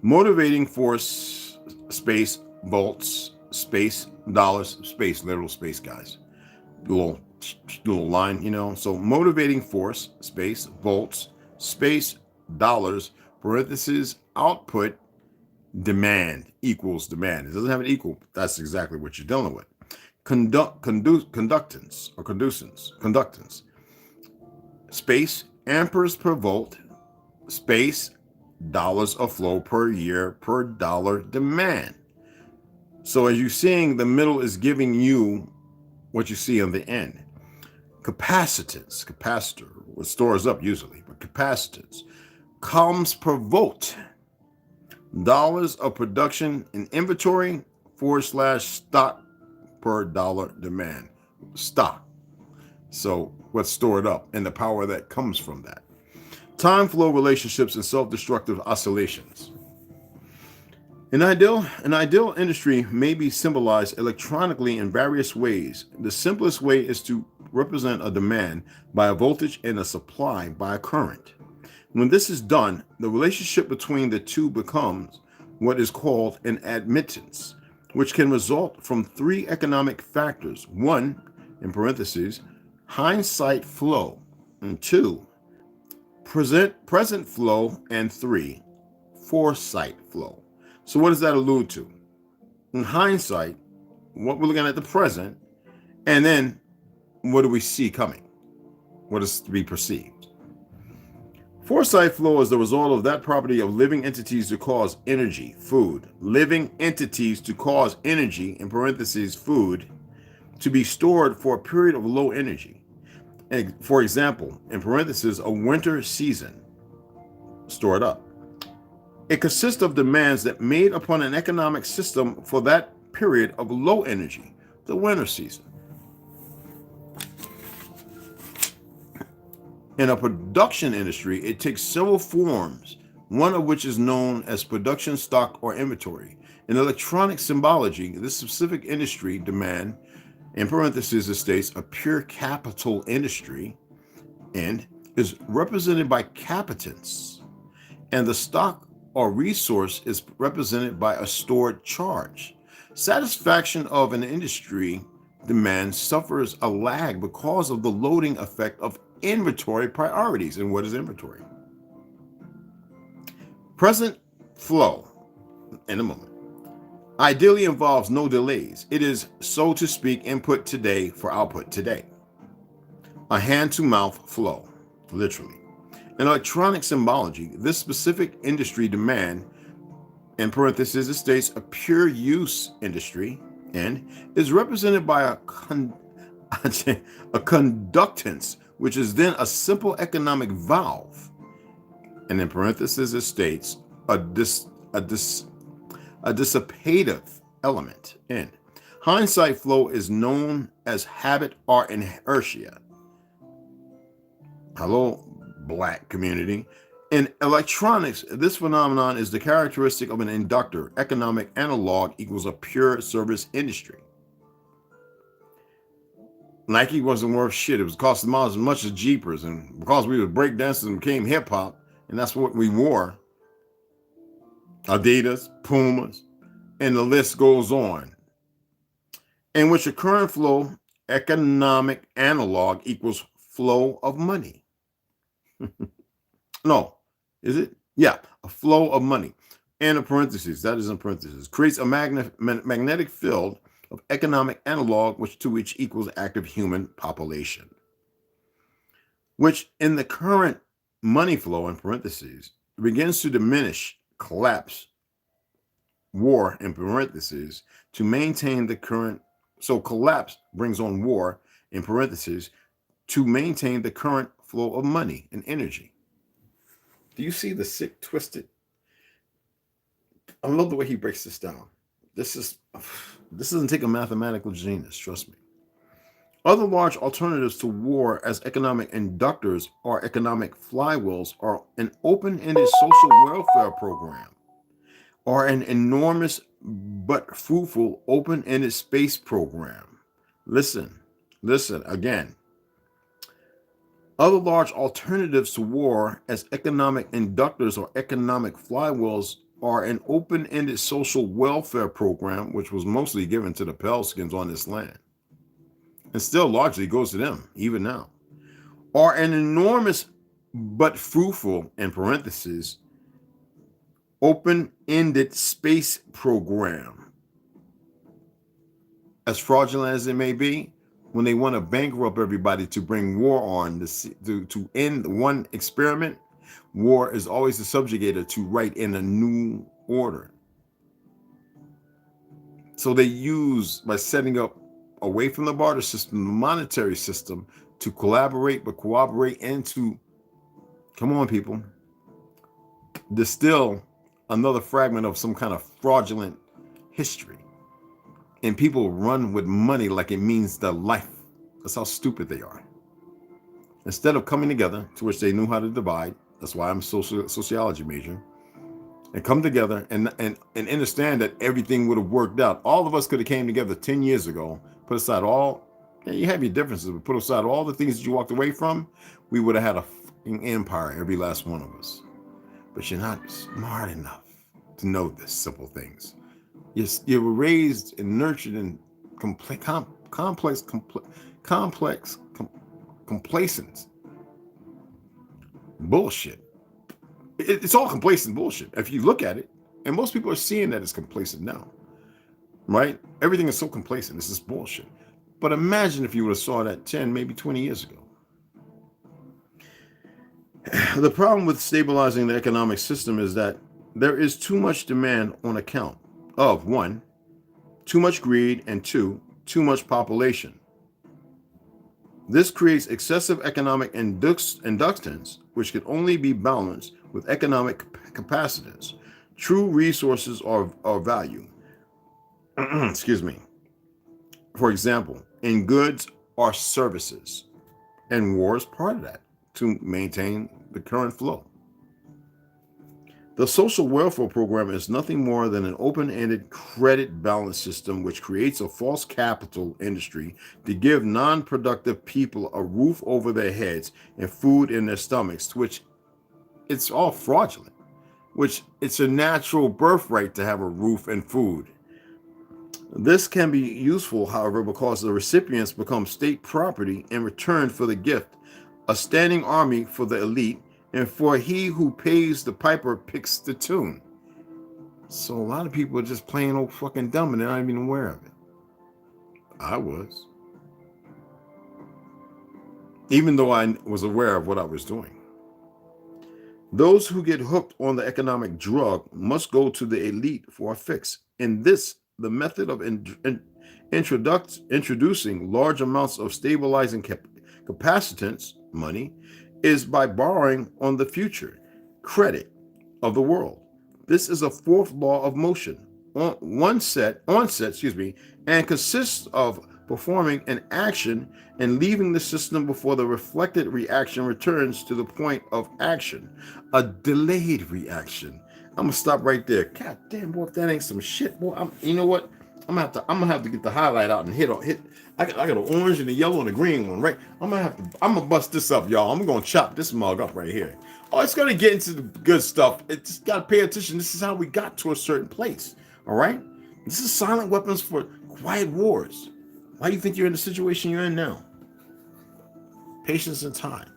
Motivating force, space, volts, space, dollars, space, literal space, guys. Little line, So motivating force, space, volts, space, dollars, parentheses, output, demand equals demand. It doesn't have an equal. That's exactly what you're dealing with. Conductance. Space, amperes per volt, space, dollars of flow per year per dollar demand. So as you're seeing, the middle is giving you what you see on the end. Capacitance, capacitor, what stores up usually, but capacitance. Columns per volt, dollars of production in inventory / stock per dollar demand. Stock. So what's stored up and the power that comes from that. Time flow relationships and self-destructive oscillations. An ideal industry may be symbolized electronically in various ways. The simplest way is to represent a demand by a voltage and a supply by a current. When this is done, the relationship between the two becomes what is called an admittance, which can result from 3 economic factors. 1, in parentheses, hindsight flow, and 2, present flow, and 3, foresight flow. So what does that allude to? In hindsight, what we're looking at the present, and then what do we see coming? What is to be perceived? Foresight flow is the result of that property of living entities to cause energy, food. Living entities to cause energy, in parentheses, food, to be stored for a period of low energy. And for example, in parentheses, a winter season, stored up. It consists of demands that made upon an economic system for that period of low energy, the winter season. In a production industry, it takes several forms, one of which is known as production stock or inventory. In electronic symbology, this specific industry demand, in parentheses, it states a pure capital industry, and is represented by capitants, and the stock or resource is represented by a stored charge. Satisfaction of an industry demand suffers a lag because of the loading effect of inventory priorities. And what is inventory? Present flow, in a moment, ideally involves no delays. It is, so to speak, input today for output today. A hand-to-mouth flow, literally. In electronic symbology, this specific industry demand, in parentheses, it states a pure use industry, and is represented by a conductance, which is then a simple economic valve. And in parentheses, it states a dissipative element. In hindsight flow is known as habit or inertia. Hello, Black community. In electronics, this phenomenon is the characteristic of an inductor. Economic analog equals a pure service industry. Nike wasn't worth shit. It was costing miles as much as Jeepers. And because we were breakdancers and became hip hop, and that's what we wore, Adidas, Pumas, and the list goes on. In which the current flow, economic analog equals flow of money. No, is it? Yeah, a flow of money. And in parentheses, that is in parentheses, creates a magnetic field of economic analog, which equals active human population. Which in the current money flow, in parentheses, begins to diminish, collapse, war, in parentheses, to maintain the current. So collapse brings on war, in parentheses, to maintain the current flow of money and energy. Do you see the sick, twisted? I love the way he breaks this down. This doesn't take a mathematical genius, trust me. Other large alternatives to war as economic inductors or economic flywheels are an open-ended social welfare program, or an enormous but fruitful open-ended space program. Listen again. Other large alternatives to war as economic inductors or economic flywheels are an open-ended social welfare program, which was mostly given to the Paleskins on this land, and still largely goes to them, even now, are an enormous but fruitful, in parentheses, open-ended space program. As fraudulent as it may be, when they want to bankrupt everybody to bring war on, to end one experiment, war is always the subjugator to write in a new order. So they use, by setting up away from the barter system, the monetary system, to collaborate, but cooperate into, come on people, distill another fragment of some kind of fraudulent history. And people run with money like it means their life. That's how stupid they are. Instead of coming together, to which they knew how to divide, that's why I'm a sociology major, and come together and understand that everything would have worked out. All of us could have came together 10 years ago, put aside all, you have your differences, but put aside all the things that you walked away from, we would have had a fucking empire, every last one of us. But you're not smart enough to know this simple things. You were raised and nurtured in complacent bullshit. It's all complacent bullshit if you look at it, and most people are seeing that it's complacent now. right? Everything is so complacent. This is bullshit. But imagine if you would have saw that 10, maybe 20 years ago. The problem with stabilizing the economic system is that there is too much demand on account of, one, too much greed, and two, too much population. This creates excessive economic inductance, which can only be balanced with economic capacitance. True resources are value. Excuse me. For example, in goods or services, and war is part of that to maintain the current flow. The social welfare program is nothing more than an open-ended credit balance system which creates a false capital industry to give non-productive people a roof over their heads and food in their stomachs, which it's all fraudulent, which it's a natural birthright to have a roof and food. This can be useful, however, because the recipients become state property in return for the gift, a standing army for the elite, and for he who pays the piper picks the tune. So a lot of people are just playing old fucking dumb and they're not even aware of it. I was. Even though I was aware of what I was doing. Those who get hooked on the economic drug must go to the elite for a fix. In this, the method of introducing large amounts of stabilizing capacitance money is by borrowing on the future credit of the world. This is a fourth law of motion, onset, and consists of performing an action and leaving the system before the reflected reaction returns to the point of action. A delayed reaction. I'm gonna stop right there. God damn, boy, if that ain't some shit, boy. You know what? I'm gonna have to get the highlight out and hit. I got an orange and a yellow and a green one, right? I'm gonna bust this up, y'all. I'm gonna chop this mug up right here. Oh, it's gonna get into the good stuff. It just gotta pay attention. This is how we got to a certain place. All right. This is silent weapons for quiet wars. Why do you think you're in the situation you're in now? Patience and time.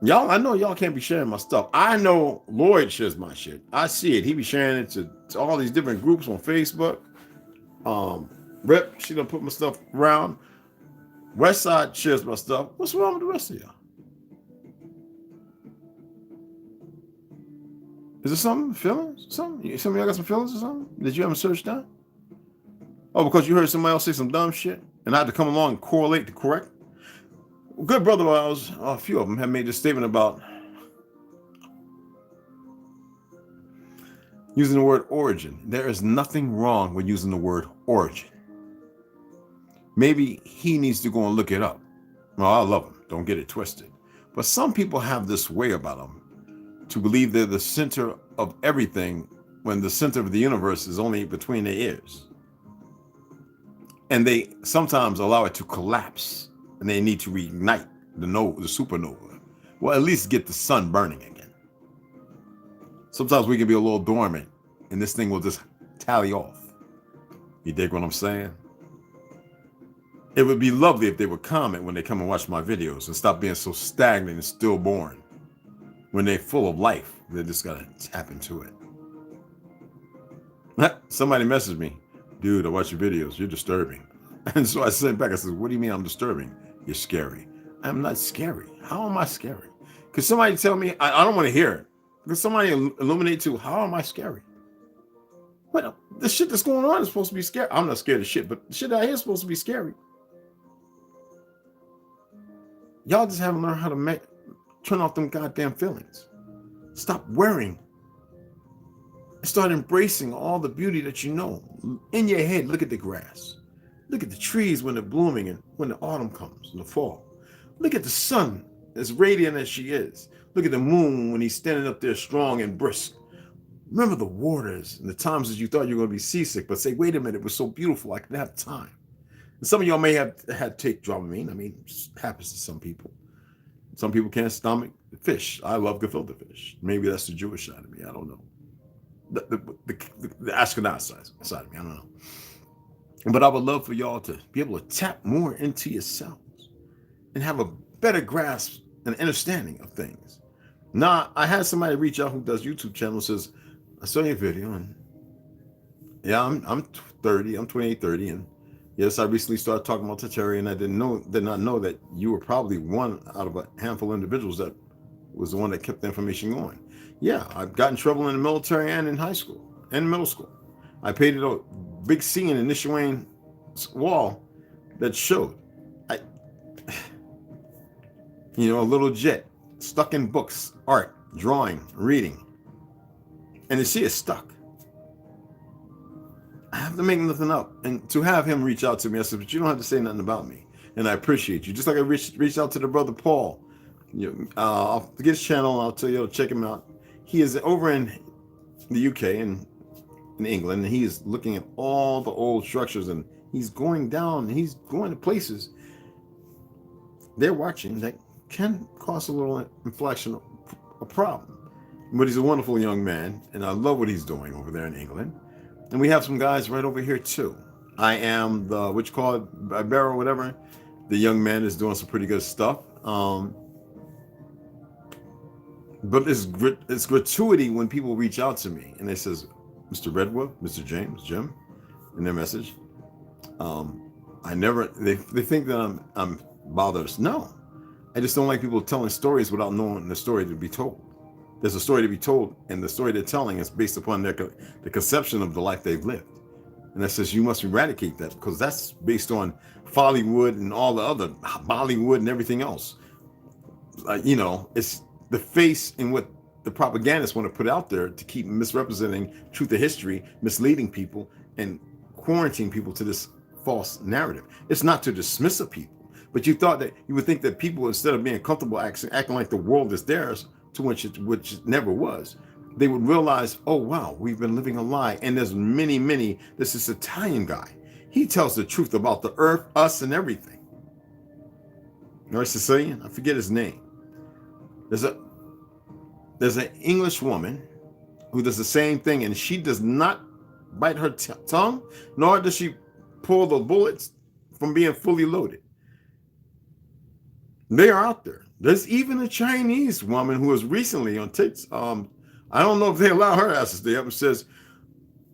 Y'all, I know y'all can't be sharing my stuff. I know Lloyd shares my shit. I see it. He be sharing it to all these different groups on Facebook. Rep, she done put my stuff around. Westside shares my stuff. What's wrong with the rest of y'all? Is there something? Feelings? Something? Some of y'all got some feelings or something? Did you have a search done? Oh, because you heard somebody else say some dumb shit and I had to come along and correlate to correct? Good brother of ours, a few of them have made this statement about using the word origin. There is nothing wrong with using the word origin. Maybe he needs to go and look it up. Well, I love him. Don't get it twisted. But some people have this way about them to believe they're the center of everything when the center of the universe is only between their ears. And they sometimes allow it to collapse. And they need to reignite the supernova. Well, at least get the sun burning again. Sometimes we can be a little dormant and this thing will just tally off. You dig what I'm saying? It would be lovely if they would comment when they come and watch my videos and stop being so stagnant and stillborn. When they're full of life, they just gotta tap into it. Somebody messaged me, dude, I watch your videos, you're disturbing. And so I sent back, I said, what do you mean I'm disturbing? You're scary. I'm not scary. How am I scary? Could somebody tell me? I don't want to hear it. Could somebody illuminate too? How am I scary? What the shit that's going on is supposed to be scary. I'm not scared of shit, but the shit out here is supposed to be scary. Y'all just haven't learned how to turn off them goddamn feelings. Stop worrying. And start embracing all the beauty that you know. In your head, look at the grass. Look at the trees when they're blooming and when the autumn comes and the fall. Look at the sun, as radiant as she is. Look at the moon when he's standing up there strong and brisk. Remember the waters and the times that you thought you were going to be seasick, but say, wait a minute, it was so beautiful, I could have time. And some of y'all may have had to take Dramamine. I mean, it happens to some people. Some people can't stomach fish. I love gefilte fish. Maybe that's the Jewish side of me. I don't know. The Ashkenaz side of me. I don't know. But I would love for y'all to be able to tap more into yourselves and have a better grasp and understanding of things. Now, I had somebody reach out who does YouTube channel, says, I saw your video and Yeah, I'm 30. I'm 28, 30, and yes, I recently started talking about Terry, and I did not know that you were probably one out of a handful of individuals that was the one that kept the information going. Yeah, I've gotten in trouble in the military and in high school and middle school. I painted a big scene in Nishawane wall that showed, I, a little jet stuck in books, art, drawing, reading, and to see it stuck. I have to make nothing up. And to have him reach out to me, I said, but you don't have to say nothing about me. And I appreciate you. Just like I reached out to the brother Paul. I'll get his channel. I'll tell you to check him out. He is over in the UK and in England, and he is looking at all the old structures, and he's going down, and he's going to places they're watching that can cause a little inflection, a problem. But he's a wonderful young man, and I love what he's doing over there in England. And we have some guys right over here too. I am the, what you call it, Barrow, whatever. The young man is doing some pretty good stuff. But it's gratuity when people reach out to me and they says, Mr. Redwood, Mr. James, Jim, in their message. They think that I'm bothered. No, I just don't like people telling stories without knowing the story to be told. There's a story to be told, and the story they're telling is based upon the conception of the life they've lived. And that says you must eradicate that, because that's based on Follywood and all the other Bollywood and everything else. It's the face in what the propagandists want to put out there to keep misrepresenting truth of history, misleading people, and quarantining people to this false narrative. It's not to dismiss a people, but you would think that people, instead of being comfortable acting like the world is theirs, to which it never was, they would realize, oh wow, we've been living a lie. And there's many. There's this Italian guy. He tells the truth about the earth, us, and everything. North Sicilian, I forget his name. There's an English woman who does the same thing, and she does not bite her tongue, nor does she pull the bullets from being fully loaded. They are out there. There's even a Chinese woman who was recently on TikTok. I don't know if they allow her ass to stay up, and says,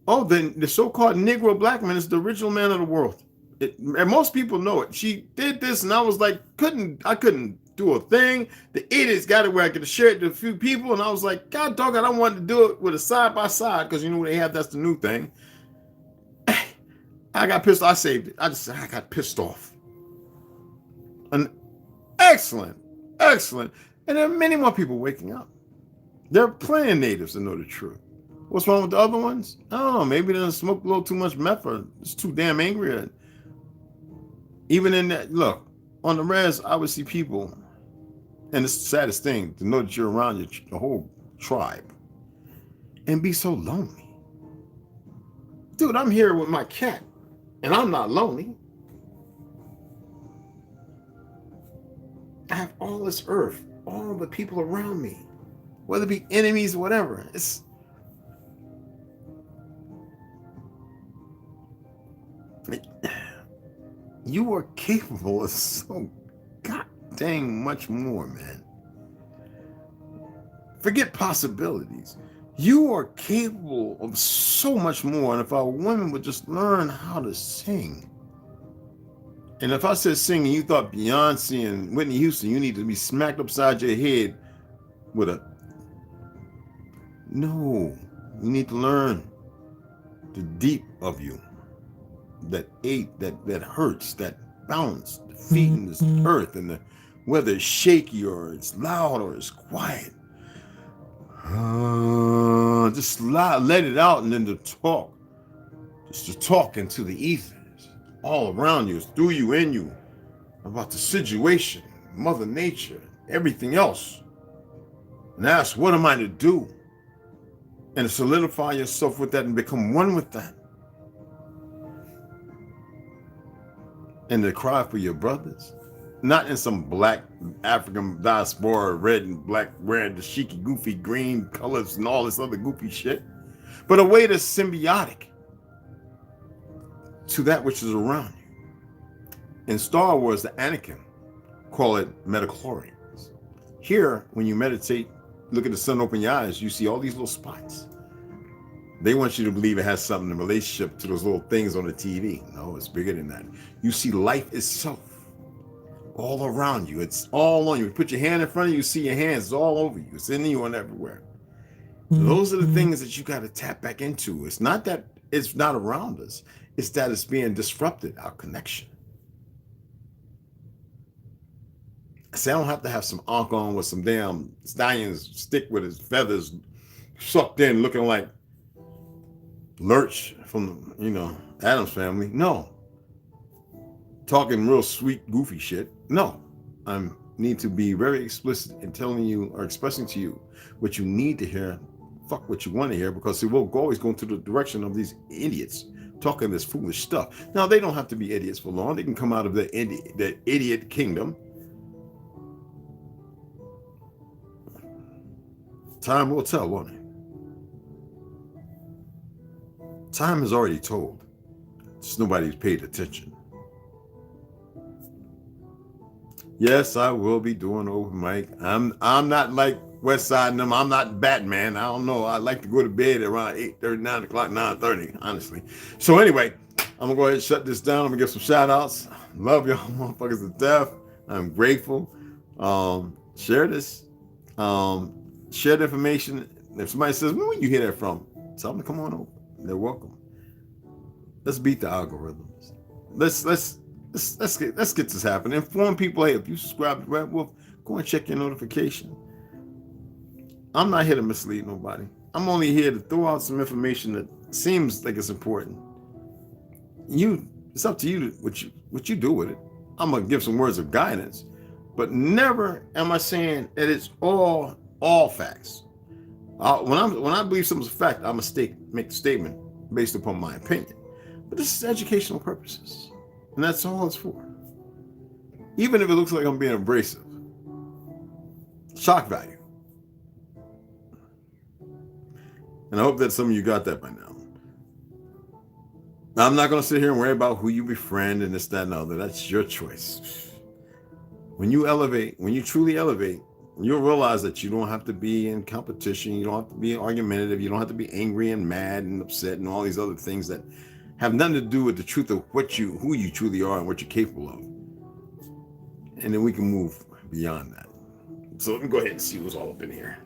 oh, then the so-called Negro black man is the original man of the world. And most people know it. She did this, and I was like, I couldn't do a thing. The idiots got it where I could share it to a few people, and I was like, God dog, I don't want to do it with a side by side, because they have, that's the new thing. I got pissed. I saved it. I got pissed off. And excellent. And there are many more people waking up. There are plenty of natives that know the truth. What's wrong with the other ones? I don't know. Maybe they smoke a little too much meth, or it's too damn angry. Even in that, look, on the res, I would see people, and it's the saddest thing to know that you're around your whole tribe and be so lonely. Dude, I'm here with my cat, and I'm not lonely. I have all this earth, all the people around me, whether it be enemies or whatever. You are capable of so god dang much more, man. Forget possibilities. You are capable of so much more. And if our women would just learn how to sing. And if I said singing, you thought Beyonce and Whitney Houston, you need to be smacked upside your head with a... No, you need to learn the deep of you. That ache, that hurts, that bounce, the feet in this earth, and whether it's shaky or it's loud or it's quiet. Just let it out, and then to talk. Just to talk into the ethers. All around you, it's through you, in you, about the situation, Mother Nature, everything else. And ask, what am I to do? And solidify yourself with that and become one with that. And to cry for your brothers. Not in some black African diaspora, red and black, wearing the cheeky, goofy green colors and all this other goofy shit. But a way that's symbiotic to that which is around you. In Star Wars, the Anakin call it metachlorians. Here, when you meditate, look at the sun, open your eyes, you see all these little spots. They want you to believe it has something in relationship to those little things on the TV. No, it's bigger than that. You see life itself all around you. It's all on you. You put your hand in front of you, you see your hands. It's all over you. It's in you and everywhere. Those are the things that you got to tap back into. It's not that it's not around us. It's that it's being disrupted, our connection. See, I don't have to have some ankh on with some damn stallions stick with his feathers sucked in looking like Lurch from, Addams Family. No. Talking real sweet, goofy shit. No. I need to be very explicit in telling you or expressing to you what you need to hear. Fuck what you want to hear, because it will always go into the direction of these idiots talking this foolish stuff. Now, they don't have to be idiots for long. They can come out of the idiot kingdom. Time will tell, won't it? Time has already told. Just nobody's paid attention. Yes, I will be doing open mic. I'm not like West Side and them. I'm not Batman. I don't know. I like to go to bed around 8:30, 9 o'clock, 9:30, honestly. So anyway, I'm going to go ahead and shut this down. I'm going to give some shout outs. Love y'all motherfuckers to death. I'm grateful. Share this. Share the information. If somebody says, where you hear that from? Tell them to come on over. They're welcome. Let's beat the algorithms. Let's get this happening. Inform people. Hey, if you subscribe to Red Wolf, go and check your notification. I'm not here to mislead nobody. I'm only here to throw out some information that seems like it's important. It's up to you what you do with it. I'm gonna give some words of guidance, but never am I saying that it's all facts. When I believe something's a fact, I'm gonna make a statement based upon my opinion. But this is educational purposes, and that's all it's for. Even if it looks like I'm being abrasive, shock value. And I hope that some of you got that by now. Now, I'm not going to sit here and worry about who you befriend and this, that, and the other. That's your choice. When you elevate, when you truly elevate, you'll realize that you don't have to be in competition. You don't have to be argumentative. You don't have to be angry and mad and upset and all these other things that have nothing to do with the truth of who you truly are and what you're capable of. And then we can move beyond that. So let me go ahead and see what's all up in here.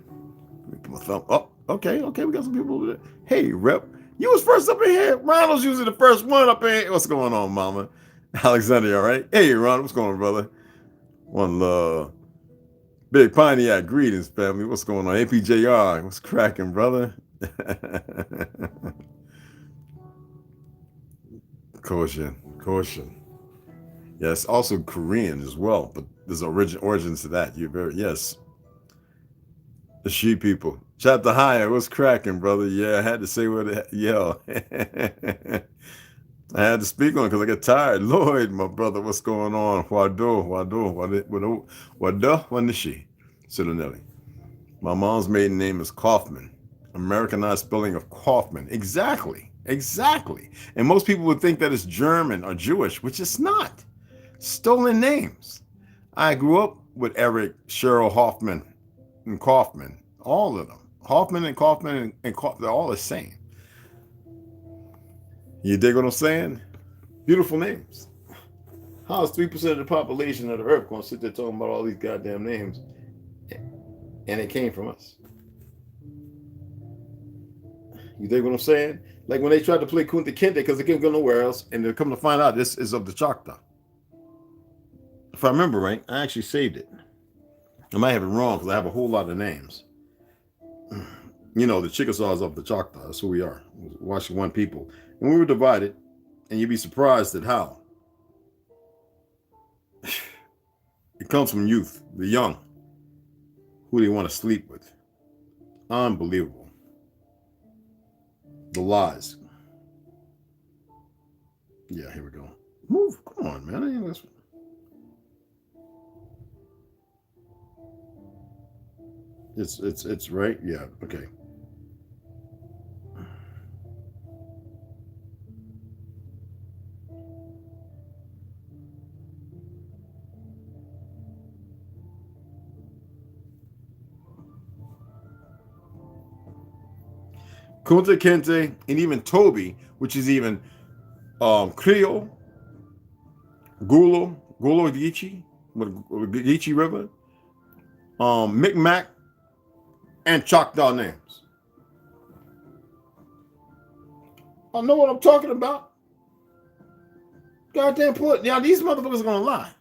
Let me put my thumb up. Okay, we got some people over there. Hey, Rep, you was first up in here. Ronald's usually the first one up in here. What's going on, Mama? Alexander, all right? Hey, Ron, what's going on, brother? One love. Big Pontiac, greetings, family. What's going on? APJR, what's cracking, brother? Caution. Yes, also Korean as well, but there's origins to that. Yes. The she people. Chapter higher, what's cracking, brother? Yeah, I had to say yo. I had to speak on it because I got tired. Lloyd, my brother, what's going on? Wado, Wanishi, Sidonelli. My mom's maiden name is Kaufman. Americanized spelling of Kaufman. Exactly. And most people would think that it's German or Jewish, which it's not. Stolen names. I grew up with Eric, Cheryl Hoffman, and Kaufman. All of them. Hoffman and Kaufman and Kaufman, they're all the same. You dig what I'm saying? Beautiful names. How is 3% of the population of the earth going to sit there talking about all these goddamn names? And it came from us. You dig what I'm saying? Like when they tried to play Kunta Kinte because they couldn't go nowhere else, and they're coming to find out this is of the Choctaw. If I remember right, I actually saved it. I might have it wrong because I have a whole lot of names. The Chickasaws of the Choctaw. That's who we are. Washiwan people. And we were divided, and you'd be surprised at how. It comes from youth, the young, who they want to sleep with. Unbelievable. The lies. Yeah, here we go. Move. Come on, man. It's right. Yeah. Okay. Kunta Kinte, and even Toby, which is even Creole, Gulo Geechee, with Geechee River, Micmac, and Choctaw names. I know what I'm talking about. Goddamn put. Now these motherfuckers are gonna lie.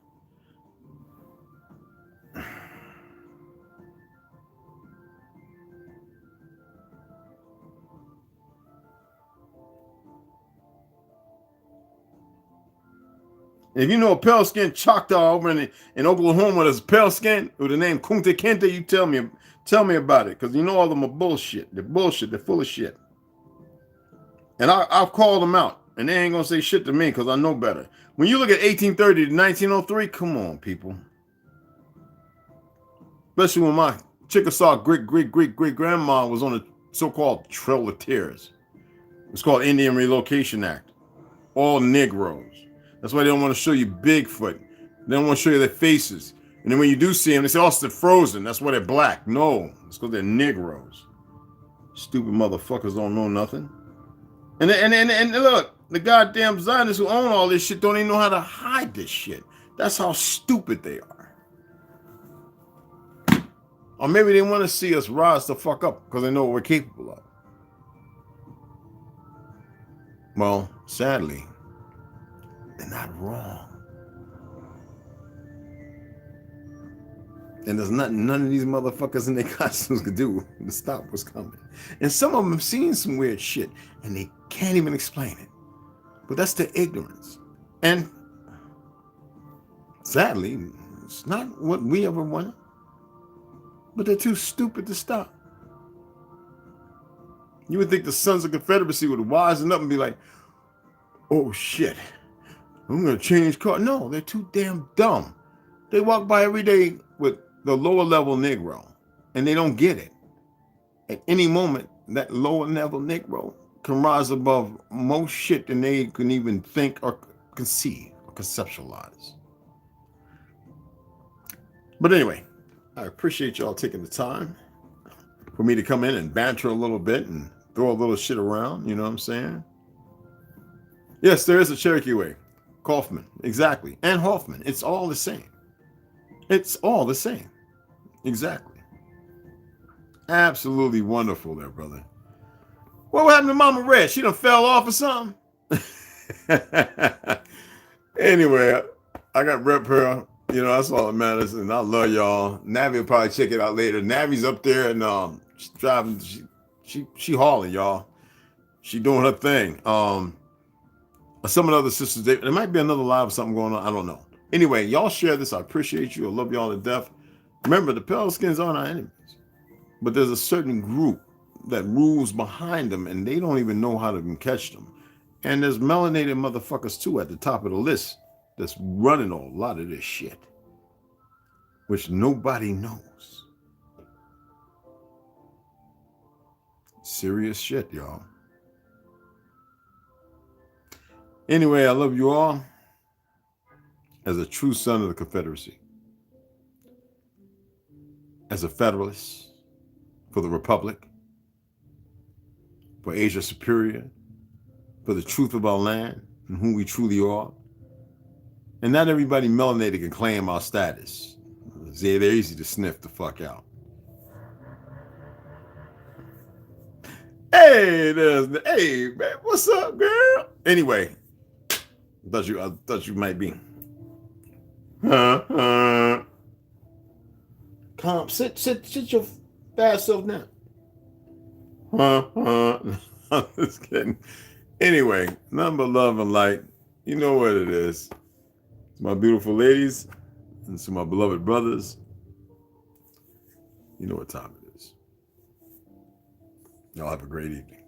If you know a pale skinned Choctaw over in Oklahoma that's pale skin with the name Kunta Kinte, you tell me about it, because you know all of them are bullshit. They're bullshit. They're full of shit. And I've called them out, and they ain't gonna say shit to me because I know better. When you look at 1830 to 1903, come on, people. Especially when my Chickasaw great-grandma was on the so-called Trail of Tears. It's called Indian Relocation Act. All Negroes. That's why they don't want to show you Bigfoot. They don't want to show you their faces. And then when you do see them, they say, oh, they're frozen. That's why they're black. No, it's because they're Negroes. Stupid motherfuckers don't know nothing. And look, the goddamn Zionists who own all this shit don't even know how to hide this shit. That's how stupid they are. Or maybe they want to see us rise the fuck up because they know what we're capable of. Well, sadly, they're not wrong. And there's none of these motherfuckers in their costumes could do to stop what's coming. And some of them have seen some weird shit, and they can't even explain it. But that's their ignorance. And sadly, it's not what we ever wanted. But they're too stupid to stop. You would think the Sons of Confederacy would wisen up and be like, oh shit, I'm going to change car. No, they're too damn dumb. They walk by every day with the lower level Negro, and they don't get it. At any moment, that lower level Negro can rise above most shit than they can even think or conceive or conceptualize. But anyway, I appreciate y'all taking the time for me to come in and banter a little bit and throw a little shit around, you know what I'm saying? Yes, there is a Cherokee way. Kaufman, exactly. And Hoffman. It's all the same. It's all the same. Exactly. Absolutely wonderful there, brother. What happened to Mama Red? She done fell off or something? Anyway, I got Rep Pearl. You know, that's all that matters. And I love y'all. Navi will probably check it out later. Navi's up there and she's driving. She hauling, y'all. She doing her thing. Some of the other sisters, there might be another live or something going on. I don't know. Anyway, y'all share this. I appreciate you. I love y'all to death. Remember, the pale skins aren't our enemies. But there's a certain group that rules behind them, and they don't even know how to catch them. And there's melanated motherfuckers, too, at the top of the list that's running a lot of this shit, which nobody knows. Serious shit, y'all. Anyway, I love you all as a true son of the Confederacy, as a Federalist, for the Republic, for Asia Superior, for the truth of our land and who we truly are. And not everybody melanated can claim our status. They're easy to sniff the fuck out. Hey, hey, man, what's up, girl? Anyway, I thought you might be. Calm, sit your fast self down. I'm just kidding. Anyway, nothing but love and light. You know what it is. To my beautiful ladies and to my beloved brothers, you know what time it is. Y'all have a great evening.